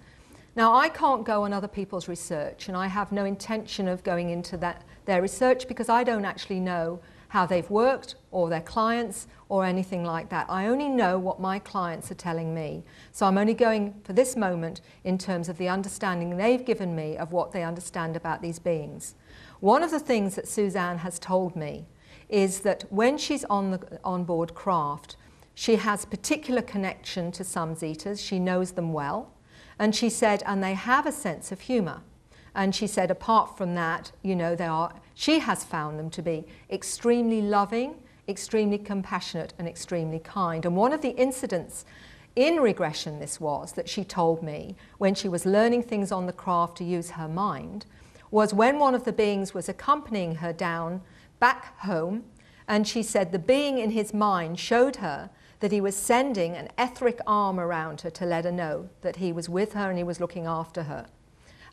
Now, I can't go on other people's research, and I have no intention of going into their research, because I don't actually know how they've worked, or their clients, or anything like that. I only know what my clients are telling me. So I'm only going for this moment in terms of the understanding they've given me of what they understand about these beings. One of the things that Suzanne has told me is that when she's on board craft, she has particular connection to some Zetas. She knows them well. And she said, and they have a sense of humour. And she said, apart from that, you know, she has found them to be extremely loving, extremely compassionate, and extremely kind. And one of the incidents in regression this was that she told me when she was learning things on the craft to use her mind, was when one of the beings was accompanying her down back home, and she said the being in his mind showed her that he was sending an etheric arm around her to let her know that he was with her and he was looking after her.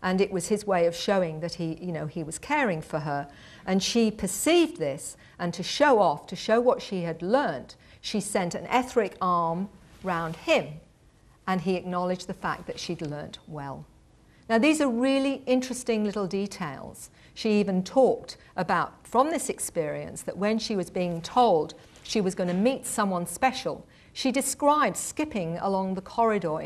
And it was his way of showing that he was caring for her. And she perceived this, and to show off, to show what she had learnt, she sent an etheric arm round him, and he acknowledged the fact that she'd learnt well. Now, these are really interesting little details. She even talked about, from this experience, that when she was being told she was going to meet someone special, she described skipping along the corridor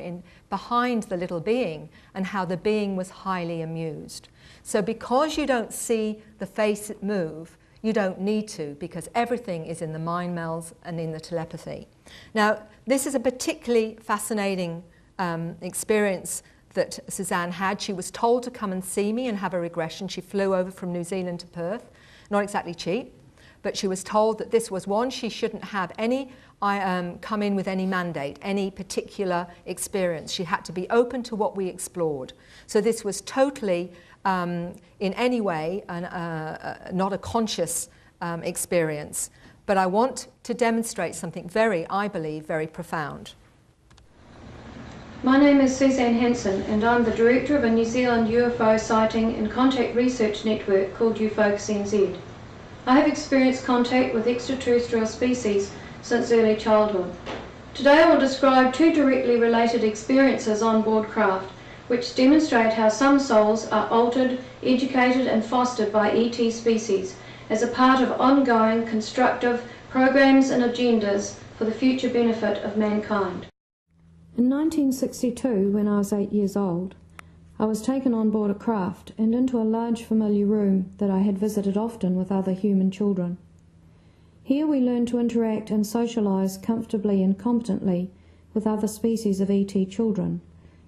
behind the little being, and how the being was highly amused. So because you don't see the face move, you don't need to, because everything is in the mind melds and in the telepathy. Now, this is a particularly fascinating experience that Suzanne had. She was told to come and see me and have a regression. She flew over from New Zealand to Perth, not exactly cheap, but she was told that this was one, she shouldn't have any come in with any mandate, any particular experience. She had to be open to what we explored. So this was totally, in any way, not a conscious experience. But I want to demonstrate something I believe, very profound. My name is Suzanne Hansen, and I'm the director of a New Zealand UFO sighting and contact research network called UFocus NZ. I have experienced contact with extraterrestrial species since early childhood. Today I will describe two directly related experiences on board craft, which demonstrate how some souls are altered, educated and fostered by ET species as a part of ongoing constructive programs and agendas for the future benefit of mankind. In 1962, when I was 8 years old, I was taken on board a craft and into a large familiar room that I had visited often with other human children. Here we learned to interact and socialise comfortably and competently with other species of ET children,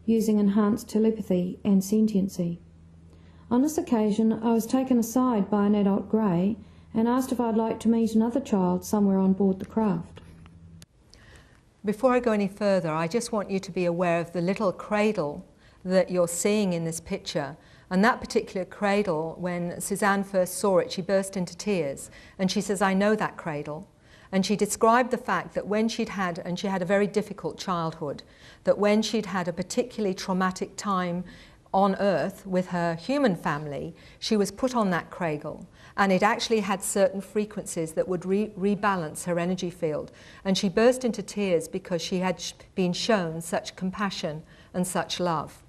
using enhanced telepathy and sentiency. On this occasion, I was taken aside by an adult grey and asked if I'd like to meet another child somewhere on board the craft. Before I go any further, I just want you to be aware of the little cradle that you're seeing in this picture. And that particular cradle, when Suzanne first saw it, she burst into tears. And she says, I know that cradle. And she described the fact that when she'd had, and she had a very difficult childhood, that when she'd had a particularly traumatic time on Earth with her human family, she was put on that cradle. And it actually had certain frequencies that would rebalance her energy field. And she burst into tears because she had been shown such compassion and such love.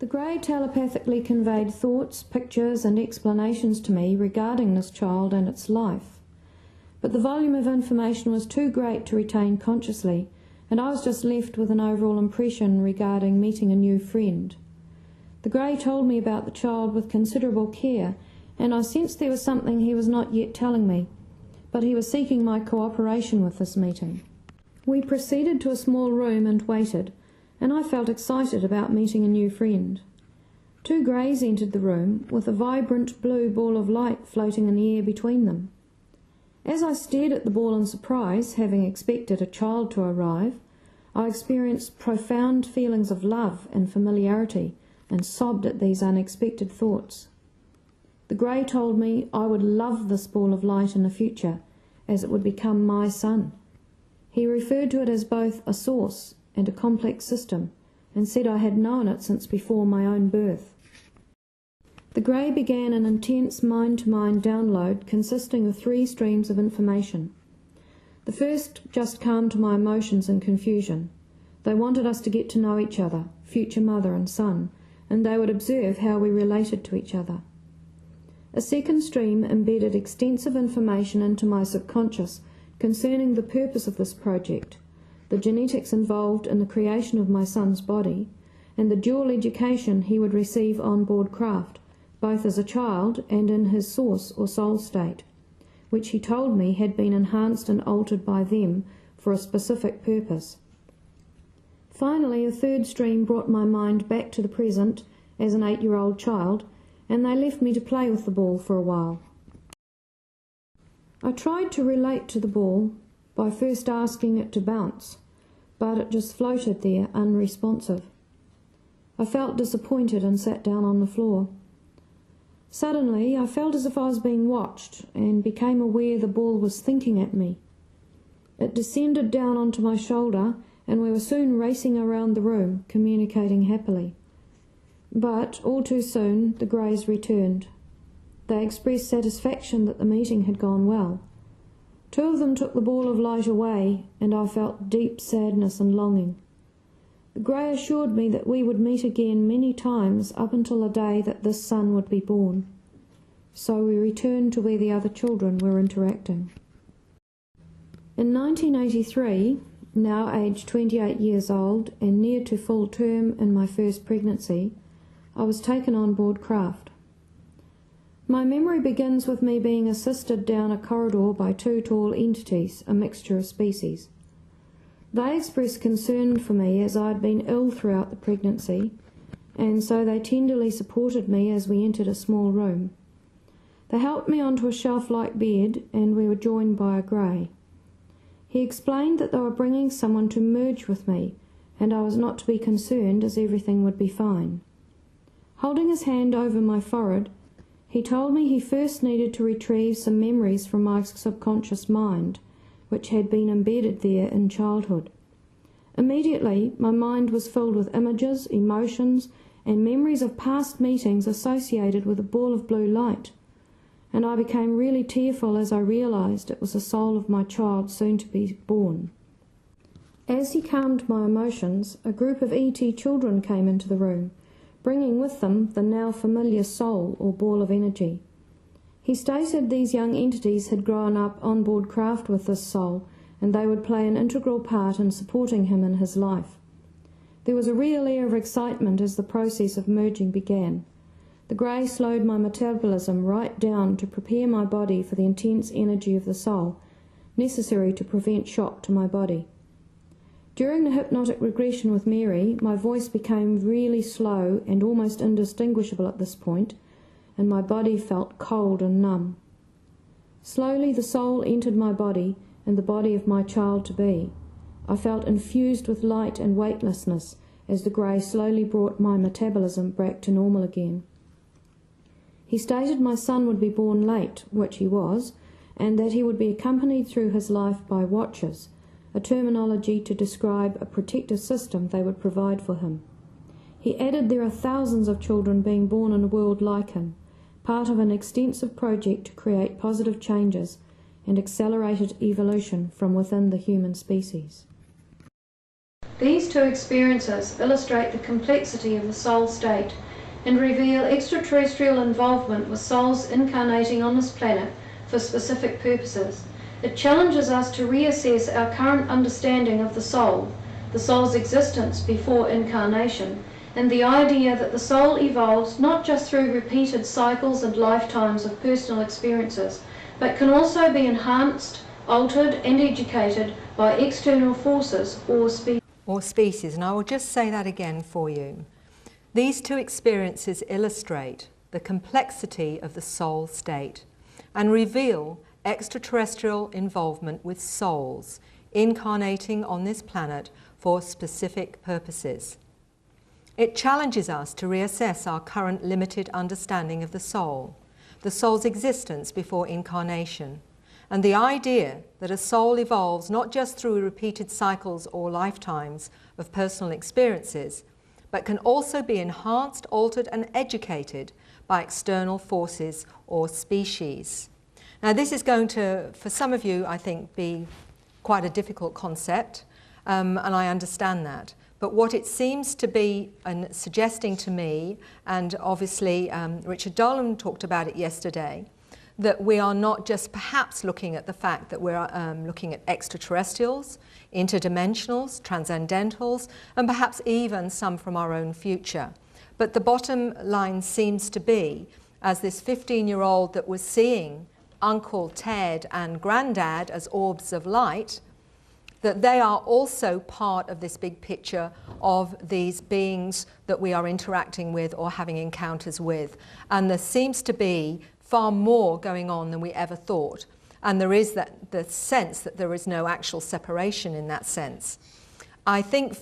The Grey telepathically conveyed thoughts, pictures and explanations to me regarding this child and its life. But the volume of information was too great to retain consciously, and I was just left with an overall impression regarding meeting a new friend. The Grey told me about the child with considerable care, and I sensed there was something he was not yet telling me, but he was seeking my cooperation with this meeting. We proceeded to a small room and waited, and I felt excited about meeting a new friend. Two Greys entered the room, with a vibrant blue ball of light floating in the air between them. As I stared at the ball in surprise, having expected a child to arrive, I experienced profound feelings of love and familiarity, and sobbed at these unexpected thoughts. The Grey told me I would love this ball of light in the future, as it would become my son. He referred to it as both a source and a complex system, and said I had known it since before my own birth. The Grey began an intense mind-to-mind download consisting of 3 streams of information. The first just calmed my emotions and confusion. They wanted us to get to know each other, future mother and son, and they would observe how we related to each other. A second stream embedded extensive information into my subconscious concerning the purpose of this project, the genetics involved in the creation of my son's body, and the dual education he would receive on board craft, both as a child and in his source or soul state, which he told me had been enhanced and altered by them for a specific purpose. Finally, a third stream brought my mind back to the present as an 8-year-old child, and they left me to play with the ball for a while. I tried to relate to the ball by first asking it to bounce, but it just floated there unresponsive. I felt disappointed and sat down on the floor. Suddenly I felt as if I was being watched and became aware the ball was thinking at me. It descended down onto my shoulder, and we were soon racing around the room, communicating happily. But all too soon the Greys returned. They expressed satisfaction that the meeting had gone well. 2 of them took the ball of light away, and I felt deep sadness and longing. The Grey assured me that we would meet again many times up until the day that this son would be born. So we returned to where the other children were interacting. In 1983, now aged 28 years old and near to full term in my first pregnancy, I was taken on board craft. My memory begins with me being assisted down a corridor by 2 tall entities, a mixture of species. They expressed concern for me as I had been ill throughout the pregnancy, and so they tenderly supported me as we entered a small room. They helped me onto a shelf-like bed, and we were joined by a Grey. He explained that they were bringing someone to merge with me, and I was not to be concerned as everything would be fine. Holding his hand over my forehead, he told me he first needed to retrieve some memories from my subconscious mind, which had been embedded there in childhood. Immediately, my mind was filled with images, emotions, and memories of past meetings associated with a ball of blue light, and I became really tearful as I realised it was the soul of my child soon to be born. As he calmed my emotions, a group of ET children came into the room, bringing with them the now familiar soul or ball of energy. He stated these young entities had grown up on board craft with this soul, and they would play an integral part in supporting him in his life. There was a real air of excitement as the process of merging began. The Grey slowed my metabolism right down to prepare my body for the intense energy of the soul, necessary to prevent shock to my body. During the hypnotic regression with Mary, my voice became really slow and almost indistinguishable at this point, and my body felt cold and numb. Slowly the soul entered my body and the body of my child-to-be. I felt infused with light and weightlessness as the Grey slowly brought my metabolism back to normal again. He stated my son would be born late, which he was, and that he would be accompanied through his life by watchers, a terminology to describe a protective system they would provide for him. He added there are thousands of children being born in a world like him, part of an extensive project to create positive changes and accelerated evolution from within the human species. These two experiences illustrate the complexity of the soul state and reveal extraterrestrial involvement with souls incarnating on this planet for specific purposes. It challenges us to reassess our current understanding of the soul's existence before incarnation, and the idea that the soul evolves not just through repeated cycles and lifetimes of personal experiences, but can also be enhanced, altered and educated by external forces or species. And I will just say that again for you. These two experiences illustrate the complexity of the soul state and reveal extraterrestrial involvement with souls incarnating on this planet for specific purposes. It challenges us to reassess our current limited understanding of the soul's existence before incarnation, and the idea that a soul evolves not just through repeated cycles or lifetimes of personal experiences, but can also be enhanced, altered and educated by external forces or species. Now this is going to, for some of you, I think, be quite a difficult concept, and I understand that. But what it seems to be suggesting to me, and obviously Richard Dolan talked about it yesterday, that we are not just perhaps looking at the fact that we're looking at extraterrestrials, interdimensionals, transcendentals, and perhaps even some from our own future. But the bottom line seems to be, as this 15-year-old that was seeing Uncle Ted and Granddad as orbs of light, that they are also part of this big picture of these beings that we are interacting with or having encounters with. And there seems to be far more going on than we ever thought. And there is the sense that there is no actual separation in that sense. I think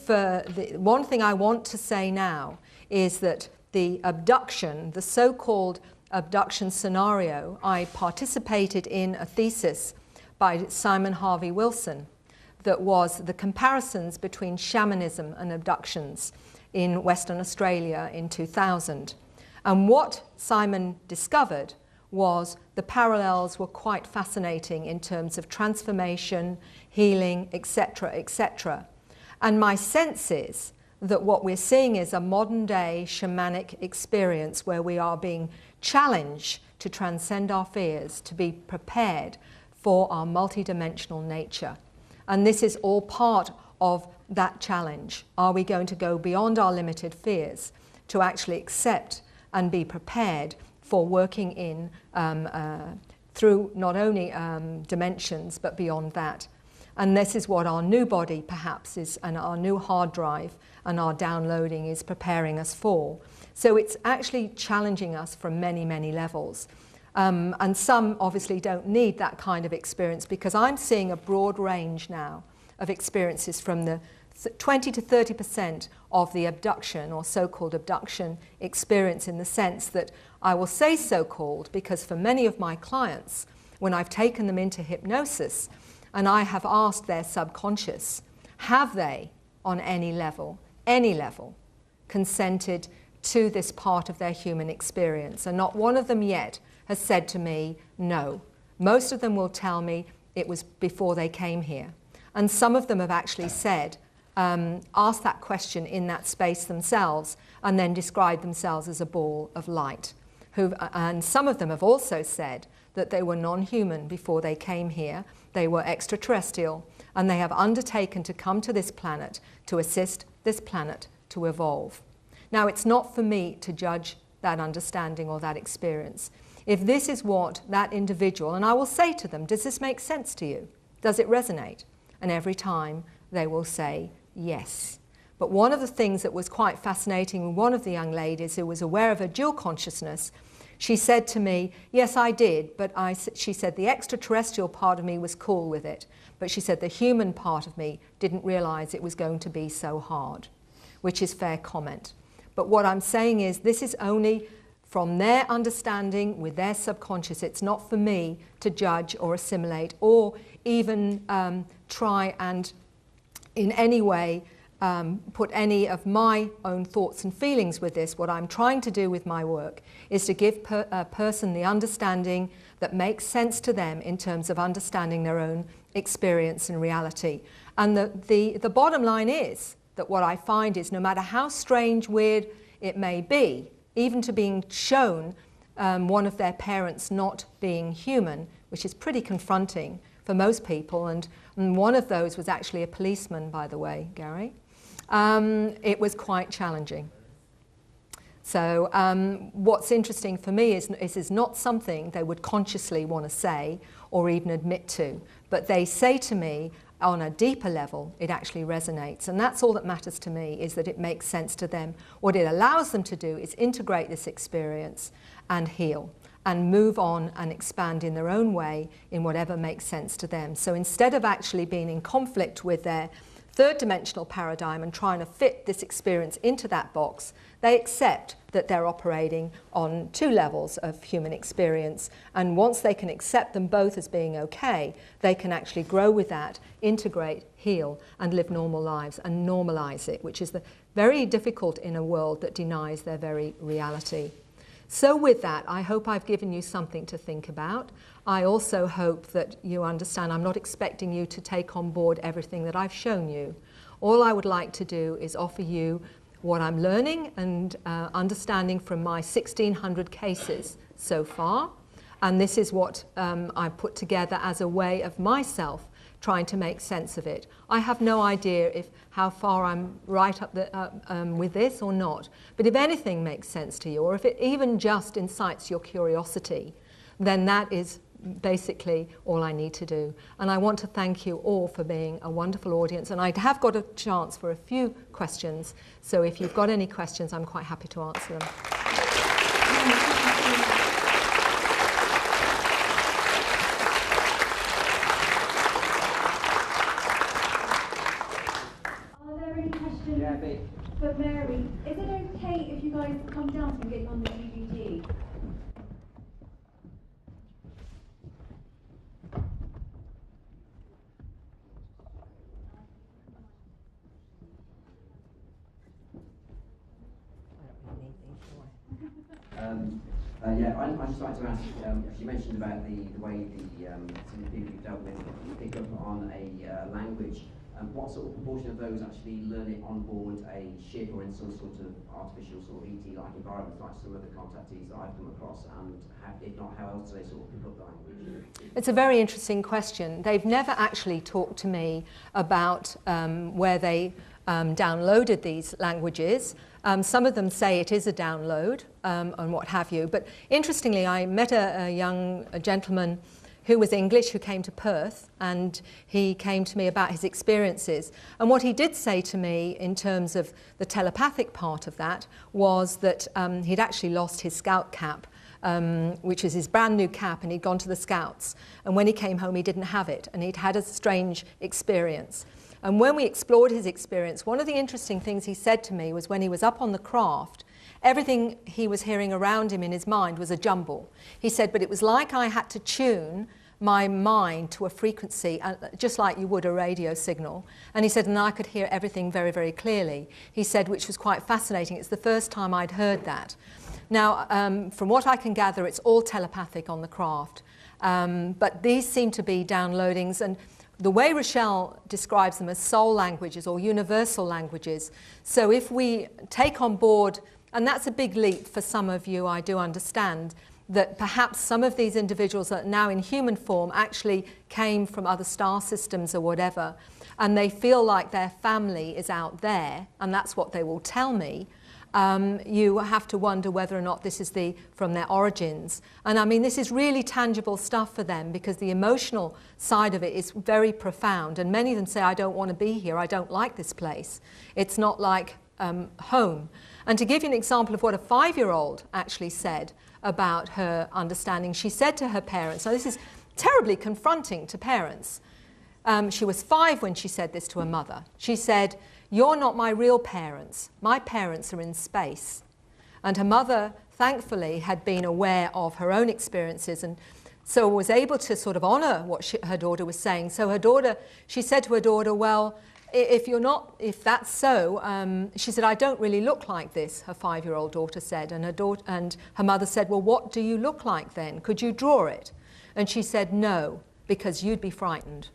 one thing I want to say now is that the abduction, the so-called abduction scenario, I participated in a thesis by Simon Harvey Wilson that was the comparisons between shamanism and abductions in Western Australia in 2000. And what Simon discovered was the parallels were quite fascinating in terms of transformation, healing, etc., etc. And my sense is that what we're seeing is a modern-day shamanic experience where we are being challenged to transcend our fears, to be prepared for our multidimensional nature. And this is all part of that challenge. Are we going to go beyond our limited fears to actually accept and be prepared for working in through not only dimensions but beyond that? And this is what our new body perhaps is, and our new hard drive and our downloading is preparing us for. So it's actually challenging us from many, many levels. And some obviously don't need that kind of experience, because I'm seeing a broad range now of experiences from the 20 to 30% of the abduction or so-called abduction experience, in the sense that I will say so-called because for many of my clients, when I've taken them into hypnosis and I have asked their subconscious, have they on any level, consented to this part of their human experience? And not one of them yet has said to me, no. Most of them will tell me it was before they came here. And some of them have actually said, asked that question in that space themselves, and then described themselves as a ball of light. And some of them have also said that they were non-human before they came here. They were extraterrestrial, and they have undertaken to come to this planet to assist this planet to evolve. Now, it's not for me to judge that understanding or that experience. If this is what that individual, and I will say to them, does this make sense to you? Does it resonate? And every time they will say yes. But one of the things that was quite fascinating with one of the young ladies who was aware of her dual consciousness, she said to me, yes, I did, but she said the extraterrestrial part of me was cool with it, but she said the human part of me didn't realize it was going to be so hard, which is fair comment. But what I'm saying is this is only from their understanding with their subconscious. It's not for me to judge or assimilate or even try and in any way put any of my own thoughts and feelings with this. What I'm trying to do with my work is to give a person the understanding that makes sense to them in terms of understanding their own experience and reality. And the bottom line is that what I find is no matter how strange, weird it may be, even to being shown one of their parents not being human, which is pretty confronting for most people, and one of those was actually a policeman, by the way, Gary, it was quite challenging. So what's interesting for me is not something they would consciously want to say or even admit to, but they say to me on a deeper level, it actually resonates. And that's all that matters to me, is that it makes sense to them. What it allows them to do is integrate this experience and heal and move on and expand in their own way in whatever makes sense to them. So instead of actually being in conflict with their third dimensional paradigm and trying to fit this experience into that box, they accept that they're operating on two levels of human experience, and once they can accept them both as being okay, they can actually grow with that, integrate, heal, and live normal lives and normalize it, which is very difficult in a world that denies their very reality. So with that, I hope I've given you something to think about. I also hope that you understand I'm not expecting you to take on board everything that I've shown you. All I would like to do is offer you what I'm learning and understanding from my 1,600 cases so far. And this is what I put together as a way of myself trying to make sense of it. I have no idea how far I'm right up with this or not. But if anything makes sense to you, or if it even just incites your curiosity, then that is basically all I need to do. And I want to thank you all for being a wonderful audience. And I have got a chance for a few questions. So if you've got any questions, I'm quite happy to answer them. Are there any questions for Mary? Is it okay if you guys come down and get on the DVD? I'd just like to ask, you mentioned about the way some of the people you've dealt with pick up on a language. What sort of proportion of those actually learn it on board a ship or in some sort of artificial sort of ET-like environment, like some of the contactees that I've come across, and if not, how else do they sort of pick up the language? It's a very interesting question. They've never actually talked to me about where they downloaded these languages. Some of them say it is a download and what have you. But interestingly, I met a gentleman who was English, who came to Perth, and he came to me about his experiences. And what he did say to me in terms of the telepathic part of that was that he'd actually lost his scout cap, which was his brand new cap, and he'd gone to the Scouts. And when he came home, he didn't have it, and he'd had a strange experience. And when we explored his experience, one of the interesting things he said to me was when he was up on the craft, everything he was hearing around him in his mind was a jumble. He said, but it was like I had to tune my mind to a frequency, just like you would a radio signal. And he said, and I could hear everything very, very clearly. He said, which was quite fascinating. It's the first time I'd heard that. Now, from what I can gather, it's all telepathic on the craft. But these seem to be downloadings, and the way Russel describes them as soul languages or universal languages. So if we take on board, and that's a big leap for some of you, I do understand, that perhaps some of these individuals that are now in human form actually came from other star systems or whatever, and they feel like their family is out there, and that's what they will tell me. You have to wonder whether or not this is from their origins. And I mean, this is really tangible stuff for them, because the emotional side of it is very profound. And many of them say, I don't want to be here. I don't like this place. It's not like home. And to give you an example of what a 5-year-old actually said about her understanding, she said to her parents, now this is terribly confronting to parents. She was 5 when she said this to her mother. She said, you're not my real parents. My parents are in space. And her mother, thankfully, had been aware of her own experiences, and so was able to sort of honor what her daughter was saying. So her daughter, she said to her daughter, well, if that's so, she said, I don't really look like this, her 5-year-old daughter said. And her mother said, well, what do you look like then? Could you draw it? And she said, no, because you'd be frightened.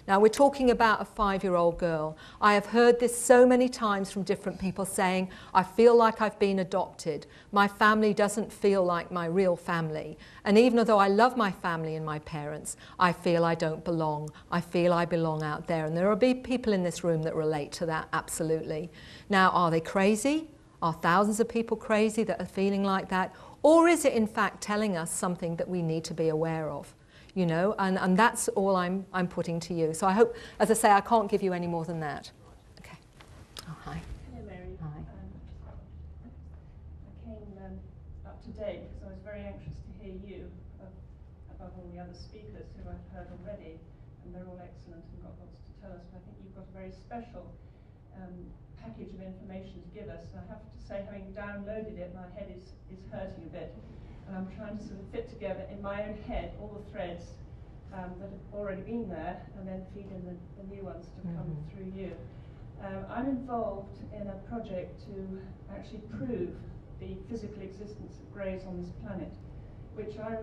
Now, we're talking about a 5-year-old girl. I have heard this so many times from different people saying, I feel like I've been adopted. My family doesn't feel like my real family. And even though I love my family and my parents, I feel I don't belong. I feel I belong out there. And there will be people in this room that relate to that, absolutely. Now, are they crazy? Are thousands of people crazy that are feeling like that? Or is it in fact telling us something that we need to be aware of? You know, and that's all I'm putting to you. So I hope, as I say, I can't give you any more than that. Okay. Oh, hi. Hello, Mary. Hi. I came up to date because I was very anxious to hear you above all the other speakers who I've heard already, and they're all excellent and got lots to tell us. But I think you've got a very special package of information to give us. And I have to say, having downloaded it, my head is hurting a bit. And I'm trying to sort of fit together in my own head all the threads that have already been there and then feed in the new ones to come through you. I'm involved in a project to actually prove the physical existence of greys on this planet, which I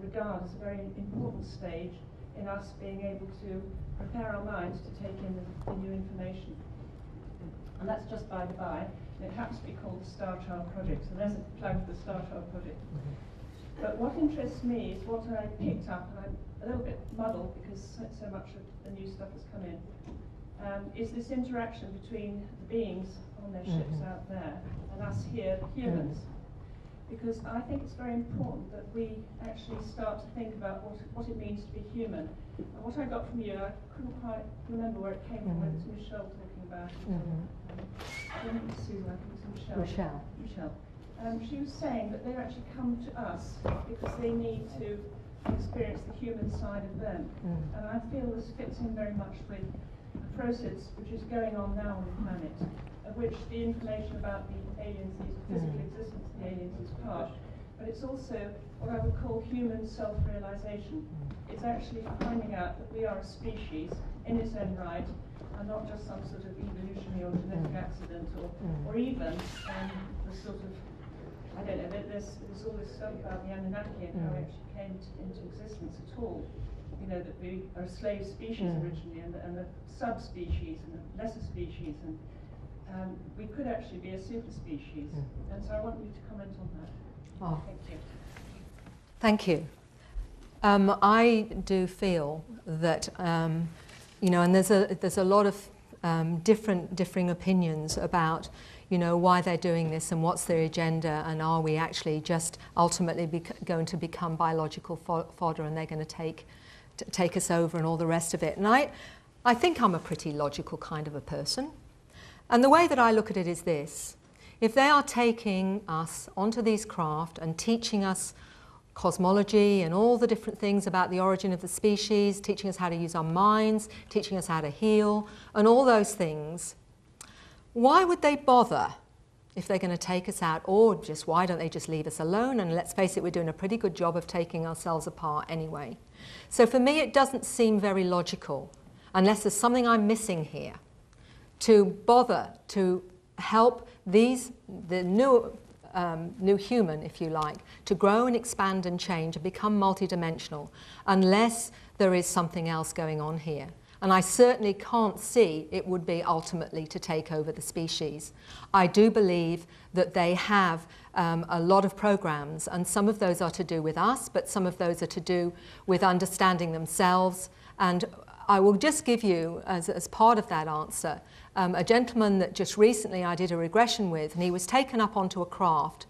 regard as a very important stage in us being able to prepare our minds to take in the new information. And that's just by the by. It happens to be called the Star Child Project, so there's a plug for the Star Child Project. But what interests me is what I picked up, and I'm a little bit muddled because so much of the new stuff has come in, is this interaction between the beings on their ships out there and us here, humans. Because I think it's very important that we actually start to think about what it means to be human. And what I got from you, I couldn't quite remember where it came from, whether it's Michelle talking about it. I don't think it's Sue, I think it's Michelle. Michelle. She was saying that they actually come to us because they need to experience the human side of them. And I feel this fits in very much with a process which is going on now on the planet, of which the information about the aliens, the physical existence of the aliens is part, but it's also what I would call human self-realization. It's actually finding out that we are a species in its own right, and not just some sort of evolutionary or genetic accident, or even the sort of, I don't know, there's all this stuff about the Anunnaki and how it actually came into existence at all. You know, that we are a slave species originally, and the subspecies and the lesser species, and we could actually be a super species. And so I want you to comment on that. Oh. Thank you. Thank you. I do feel that, you know, and there's a lot of differing opinions about, you know, why they're doing this and what's their agenda, and are we actually just ultimately going to become biological fodder, and they're going to take us over and all the rest of it. And I think I'm a pretty logical kind of a person. And the way that I look at it is this: if they are taking us onto these craft and teaching us cosmology and all the different things about the origin of the species, teaching us how to use our minds, teaching us how to heal, and all those things, why would they bother if they're going to take us out? Or just why don't they just leave us alone? And let's face it, we're doing a pretty good job of taking ourselves apart anyway. So for me, it doesn't seem very logical, unless there's something I'm missing here, to bother to help the new human, if you like, to grow and expand and change and become multidimensional, unless there is something else going on here. And I certainly can't see it would be ultimately to take over the species. I do believe that they have a lot of programs, and some of those are to do with us, but some of those are to do with understanding themselves. And I will just give you, as part of that answer, a gentleman that just recently I did a regression with, and he was taken up onto a craft,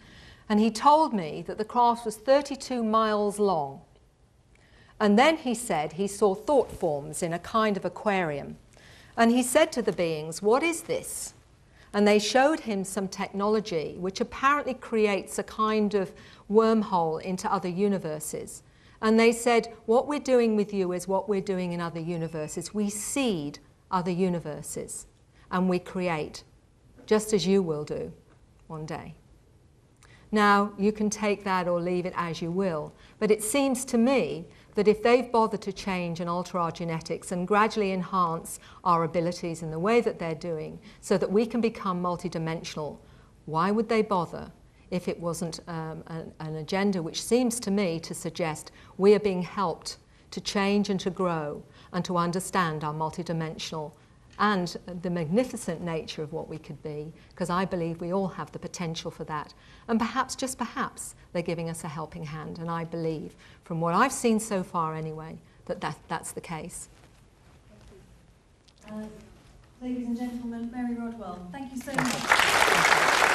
and he told me that the craft was 32 miles long. And then he said he saw thought forms in a kind of aquarium. And he said to the beings, "What is this?" And they showed him some technology which apparently creates a kind of wormhole into other universes. And they said, "What we're doing with you is what we're doing in other universes. We seed other universes, and we create, just as you will do one day." Now, you can take that or leave it as you will, but it seems to me that if they've bothered to change and alter our genetics and gradually enhance our abilities in the way that they're doing so that we can become multidimensional, why would they bother if it wasn't an agenda which seems to me to suggest we are being helped to change and to grow? and to understand our multidimensional and the magnificent nature of what we could be, because I believe we all have the potential for that. And perhaps, just perhaps, they're giving us a helping hand. And I believe, from what I've seen so far anyway, that's the case. Ladies and gentlemen, Mary Rodwell, thank you so much.